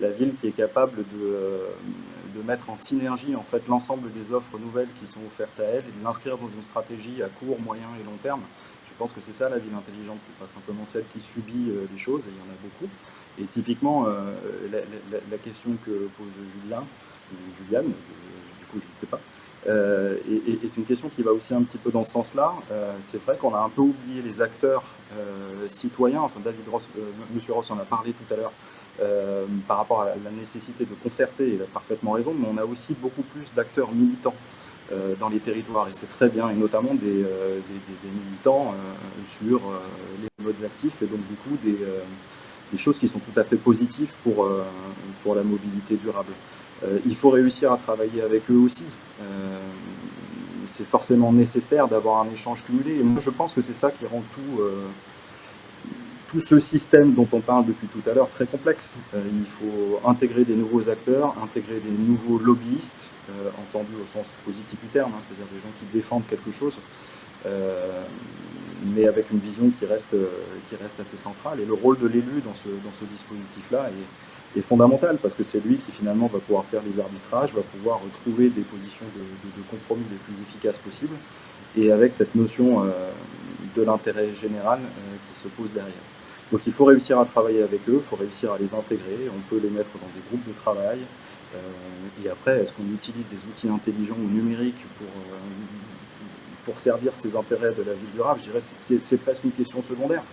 la ville qui est capable de mettre en synergie en fait, l'ensemble des offres nouvelles qui sont offertes à elle et de l'inscrire dans une stratégie à court, moyen et long terme. Je pense que c'est ça la ville intelligente, c'est pas simplement celle qui subit des choses, et il y en a beaucoup. Et typiquement, la question que pose Julien, ou Juliane, du coup je ne sais pas, est une question qui va aussi un petit peu dans ce sens-là. C'est vrai qu'on a un peu oublié les acteurs citoyens, enfin David Ross, Monsieur Ross en a parlé tout à l'heure, par rapport à la nécessité de concerter, il a parfaitement raison, mais on a aussi beaucoup plus d'acteurs militants dans les territoires, et c'est très bien, et notamment des militants sur les modes actifs, et donc du coup des choses qui sont tout à fait positives pour la mobilité durable. Il faut réussir à travailler avec eux aussi. C'est forcément nécessaire d'avoir un échange cumulé, et moi je pense que c'est ça qui rend tout ce système dont on parle depuis tout à l'heure très complexe. Il faut intégrer des nouveaux acteurs, intégrer des nouveaux lobbyistes, entendus au sens positif du terme, c'est-à-dire des gens qui défendent quelque chose, mais avec une vision qui reste assez centrale. Et le rôle de l'élu dans ce dispositif-là est fondamental, parce que c'est lui qui finalement va pouvoir faire les arbitrages, va pouvoir trouver des positions de compromis les plus efficaces possibles, et avec cette notion de l'intérêt général qui se pose derrière. Donc il faut réussir à travailler avec eux, il faut réussir à les intégrer, on peut les mettre dans des groupes de travail, et après, est-ce qu'on utilise des outils intelligents ou numériques pour servir ces intérêts de la ville durable? Je dirais que c'est presque une question secondaire.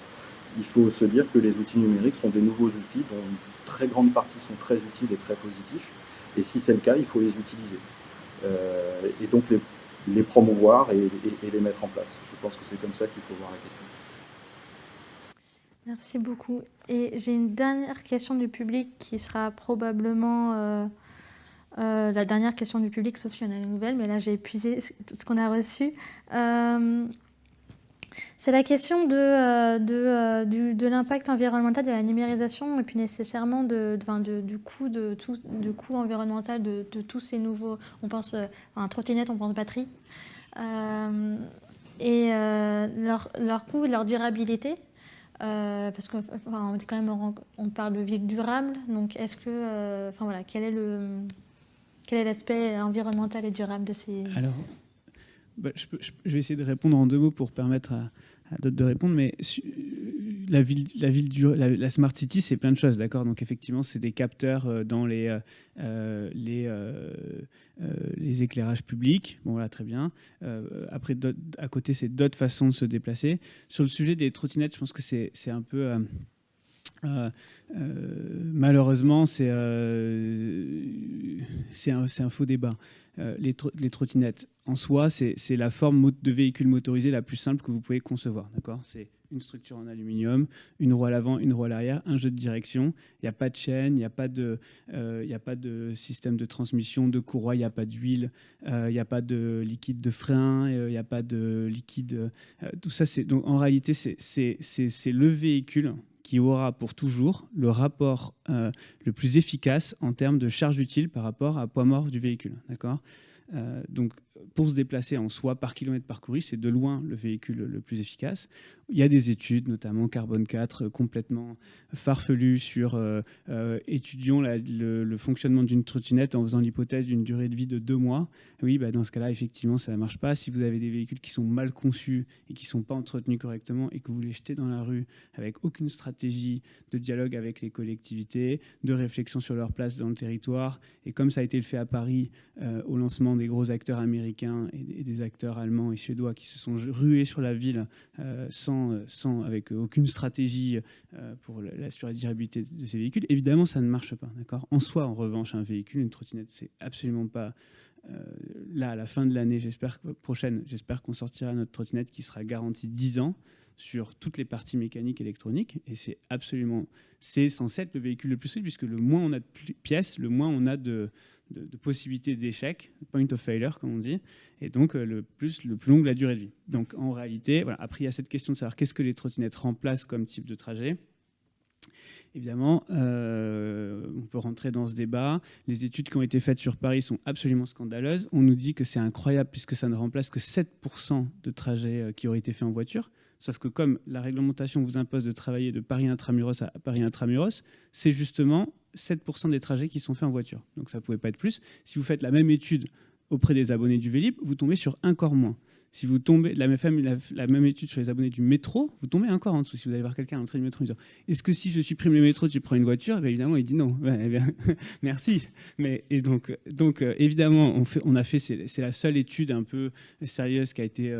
Il faut se dire que les outils numériques sont des nouveaux outils dont une très grande partie sont très utiles et très positifs, et si c'est le cas, il faut les utiliser. Et donc les promouvoir et les mettre en place. Je pense que c'est comme ça qu'il faut voir la question. Merci beaucoup. Et j'ai une dernière question du public qui sera probablement la dernière question du public, sauf s'il y en a une nouvelle, mais là j'ai épuisé tout ce qu'on a reçu. C'est la question de l'impact environnemental de la numérisation et puis nécessairement du coût environnemental de tous ces nouveaux... On pense à un trottinette, on pense batterie. Et leur coût et leur durabilité. Parce qu'on on parle de ville durable, donc est-ce que, quel est l'aspect environnemental et durable de ces... Alors, je vais essayer de répondre en 2 mots pour permettre à d'autres de répondre, mais la Smart City, c'est plein de choses, d'accord? Donc effectivement, c'est des capteurs dans les éclairages publics. Bon, voilà, très bien. Après, à côté, c'est d'autres façons de se déplacer. Sur le sujet des trottinettes, je pense que c'est un peu... malheureusement, c'est un faux débat. Les trottinettes, en soi, c'est la forme de véhicule motorisé la plus simple que vous pouvez concevoir. D'accord ? C'est une structure en aluminium, une roue à l'avant, une roue à l'arrière, un jeu de direction. Il n'y a pas de chaîne, il n'y a pas de système de transmission, de courroie, il n'y a pas d'huile, il n'y a pas de liquide de frein, il n'y a pas de liquide... tout ça, donc, en réalité, c'est le véhicule qui aura pour toujours le rapport le plus efficace en termes de charge utile par rapport à poids mort du véhicule. D'accord ? Donc, pour se déplacer en soi par kilomètre parcouru, c'est de loin le véhicule le plus efficace. Il y a des études, notamment Carbone 4, complètement farfelues sur étudions le fonctionnement d'une trottinette en faisant l'hypothèse d'une durée de vie de 2 mois. Oui, dans ce cas-là, effectivement, ça ne marche pas. Si vous avez des véhicules qui sont mal conçus et qui ne sont pas entretenus correctement et que vous les jetez dans la rue avec aucune stratégie de dialogue avec les collectivités, de réflexion sur leur place dans le territoire, et comme ça a été le fait à Paris au lancement des gros acteurs américains et des acteurs allemands et suédois qui se sont rués sur la ville avec aucune stratégie sur la durabilité de ces véhicules, évidemment, ça ne marche pas. D'accord ? En soi, en revanche, un véhicule, une trottinette, c'est absolument pas... là, à la fin de l'année j'espère qu'on sortira notre trottinette qui sera garantie 10 ans sur toutes les parties mécaniques et électroniques, et c'est censé être le véhicule le plus solide, puisque le moins on a de pièces, le moins on a de possibilités d'échec, point of failure comme on dit, et donc le plus longue la durée de vie. Donc en réalité, voilà. Après il y a cette question de savoir qu'est-ce que les trottinettes remplacent comme type de trajet. Évidemment, on peut rentrer dans ce débat. Les études qui ont été faites sur Paris sont absolument scandaleuses. On nous dit que c'est incroyable puisque ça ne remplace que 7% de trajets qui auraient été faits en voiture. Sauf que comme la réglementation vous impose de travailler de Paris intramuros à Paris intramuros, c'est justement 7% des trajets qui sont faits en voiture. Donc ça ne pouvait pas être plus. Si vous faites la même étude auprès des abonnés du Vélib, vous tombez sur un corps moins. Si vous tombez la même étude sur les abonnés du métro, vous tombez encore en dessous. Si vous allez voir quelqu'un à l'entrée du métro en disant « Est-ce que si je supprime le métro, tu prends une voiture ?» Évidemment, il dit non. Merci. Donc évidemment, c'est la seule étude un peu sérieuse qui a été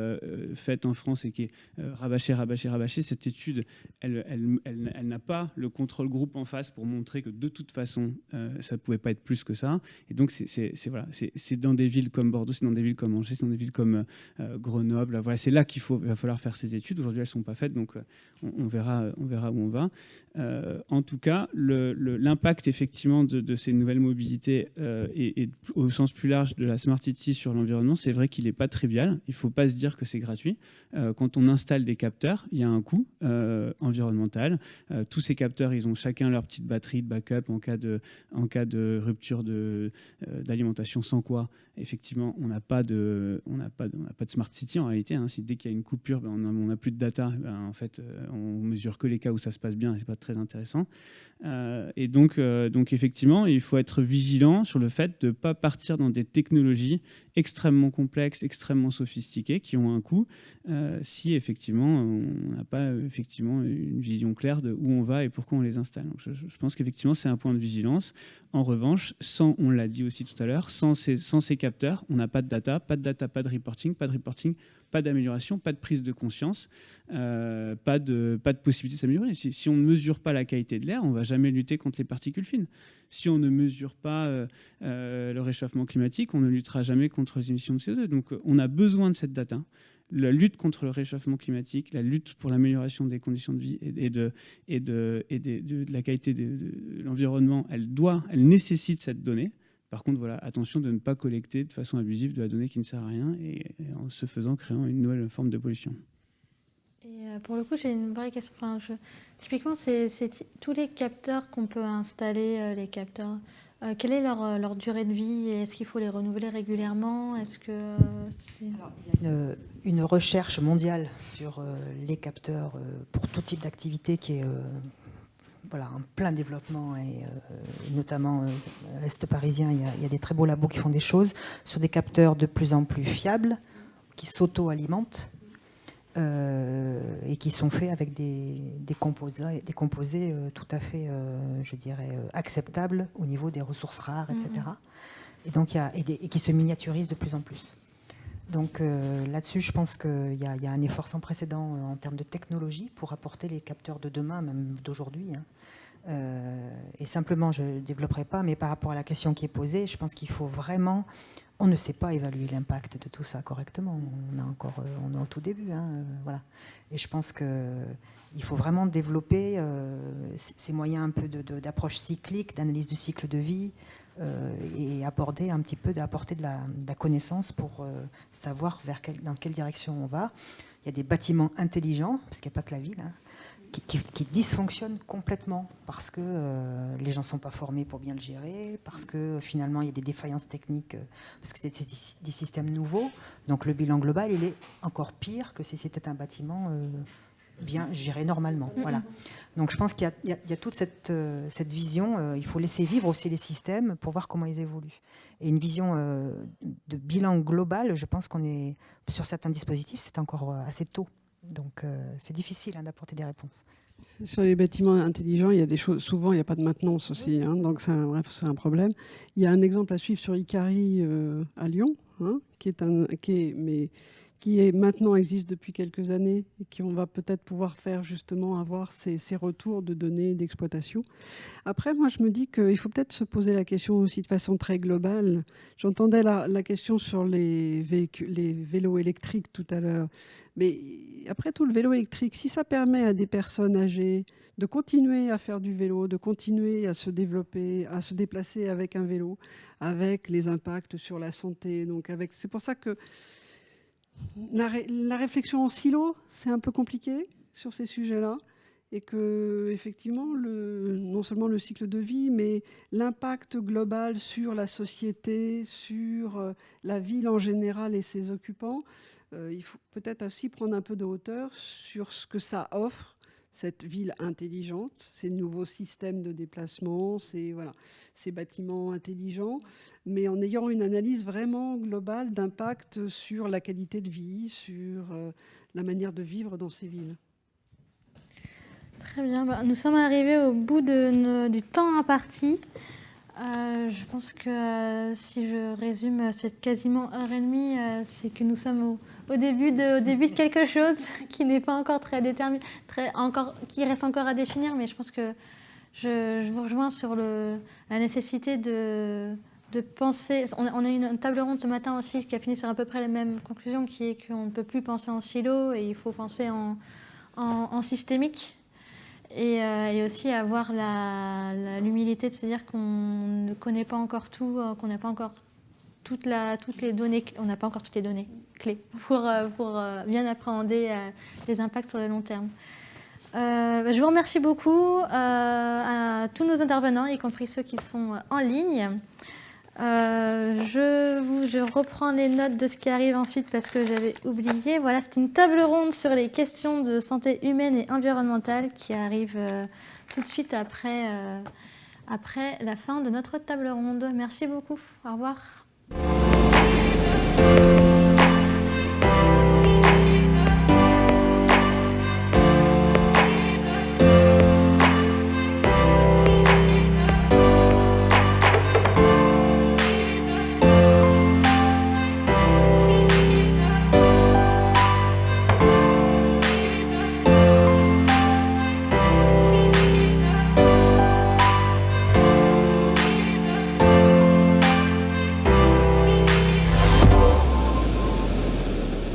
faite en France et qui est rabâchée. Cette étude, elle n'a pas le contrôle groupe en face pour montrer que de toute façon, ça ne pouvait pas être plus que ça. Et donc, c'est dans des villes comme Bordeaux, c'est dans des villes comme Angers, c'est dans des villes comme Grenoble, voilà, c'est là qu'il va falloir faire ces études. Aujourd'hui, elles ne sont pas faites, donc on verra où on va. En tout cas, l'impact effectivement de ces nouvelles mobilités et au sens plus large de la Smart City sur l'environnement, c'est vrai qu'il n'est pas trivial. Il ne faut pas se dire que c'est gratuit. Quand on installe des capteurs, il y a un coût environnemental. Tous ces capteurs, ils ont chacun leur petite batterie de backup en cas de rupture d'alimentation, sans quoi, effectivement, on n'a pas de Smart City en réalité. Dès qu'il y a une coupure, on n'a plus de data. En fait, on mesure que les cas où ça se passe bien et c'est pas très intéressant. Et donc effectivement, il faut être vigilant sur le fait de ne pas partir dans des technologies extrêmement complexes, extrêmement sophistiquées, qui ont un coût, si effectivement on n'a pas effectivement une vision claire de où on va et pourquoi on les installe. Donc, je pense qu'effectivement c'est un point de vigilance. En revanche, on l'a dit aussi tout à l'heure, sans ces capteurs, on n'a pas de data, pas de reporting, pas d'amélioration, pas de prise de conscience, pas de possibilité de s'améliorer. Si on ne mesure pas la qualité de l'air, on ne va jamais lutter contre les particules fines. Si on ne mesure pas le réchauffement climatique, on ne luttera jamais contre les émissions de CO2. Donc on a besoin de cette data. La lutte contre le réchauffement climatique, la lutte pour l'amélioration des conditions de vie et de la qualité de l'environnement, elle nécessite cette donnée. Par contre, voilà, attention de ne pas collecter de façon abusive de la donnée qui ne sert à rien et en se faisant créant une nouvelle forme de pollution. Et pour le coup, j'ai une vraie question. Typiquement, c'est tous les capteurs qu'on peut installer, les capteurs. Quelle est leur durée de vie? Est-ce qu'il faut les renouveler régulièrement? Alors, il y a une recherche mondiale sur les capteurs pour tout type d'activité qui est en plein développement et notamment à l'Est parisien, il y a des très beaux labos qui font des choses sur des capteurs de plus en plus fiables qui s'auto-alimentent et qui sont faits avec des composés tout à fait, je dirais, acceptables au niveau des ressources rares, etc. Et donc et qui se miniaturisent de plus en plus. Donc là-dessus, je pense qu'il y a un effort sans précédent en termes de technologie pour apporter les capteurs de demain, même d'aujourd'hui. Et simplement, je ne développerai pas, mais par rapport à la question qui est posée, je pense qu'il faut vraiment... On ne sait pas évaluer l'impact de tout ça correctement. On est au tout début. Voilà. Et je pense qu'il faut vraiment développer ces moyens un peu d'approche cyclique, d'analyse du cycle de vie, et apporter de la connaissance pour savoir dans quelle direction on va. Il y a des bâtiments intelligents, parce qu'il n'y a pas que la ville. qui dysfonctionne complètement parce que les gens ne sont pas formés pour bien le gérer, parce que finalement il y a des défaillances techniques, parce que c'est des systèmes nouveaux. Donc le bilan global, il est encore pire que si c'était un bâtiment bien géré normalement. Voilà. Donc je pense qu'il y a toute cette vision. Il faut laisser vivre aussi les systèmes pour voir comment ils évoluent. Et une vision de bilan global, je pense qu'on est sur certains dispositifs, c'est encore assez tôt. Donc c'est difficile d'apporter des réponses. Sur les bâtiments intelligents, il y a des choses. Souvent, il n'y a pas de maintenance aussi, donc c'est un problème. Il y a un exemple à suivre sur Icari à Lyon, qui maintenant existe depuis quelques années et qui on va peut-être pouvoir faire justement avoir ces retours de données d'exploitation. Après, moi, je me dis qu'il faut peut-être se poser la question aussi de façon très globale. J'entendais la question sur les vélos électriques tout à l'heure. Mais après tout, le vélo électrique, si ça permet à des personnes âgées de continuer à faire du vélo, de continuer à se développer, à se déplacer avec un vélo, avec les impacts sur la santé. C'est pour ça que la réflexion en silo, c'est un peu compliqué sur ces sujets-là. Et que, effectivement, non seulement le cycle de vie, mais l'impact global sur la société, sur la ville en général et ses occupants, il faut peut-être aussi prendre un peu de hauteur sur ce que ça offre, cette ville intelligente, ces nouveaux systèmes de déplacement, ces bâtiments intelligents, mais en ayant une analyse vraiment globale d'impact sur la qualité de vie, sur la manière de vivre dans ces villes. Très bien. Nous sommes arrivés au bout du temps imparti. Je pense que si je résume cette quasiment heure et demie, c'est que nous sommes au début de quelque chose qui n'est pas encore très déterminé, qui reste encore à définir, mais je pense que je vous rejoins sur la nécessité de penser. On a eu une table ronde ce matin aussi qui a fini sur à peu près les mêmes conclusions, qui est qu'on ne peut plus penser en silo et il faut penser en systémique. Et aussi avoir l'humilité de se dire qu'on ne connaît pas encore tout, qu'on n'a pas encore toutes les données, on n'a pas encore toutes les données clés pour bien appréhender les impacts sur le long terme. Je vous remercie beaucoup à tous nos intervenants, y compris ceux qui sont en ligne. Je reprends les notes de ce qui arrive ensuite parce que j'avais oublié. Voilà, c'est une table ronde sur les questions de santé humaine et environnementale qui arrive tout de suite après la fin de notre table ronde. Merci beaucoup. Au revoir.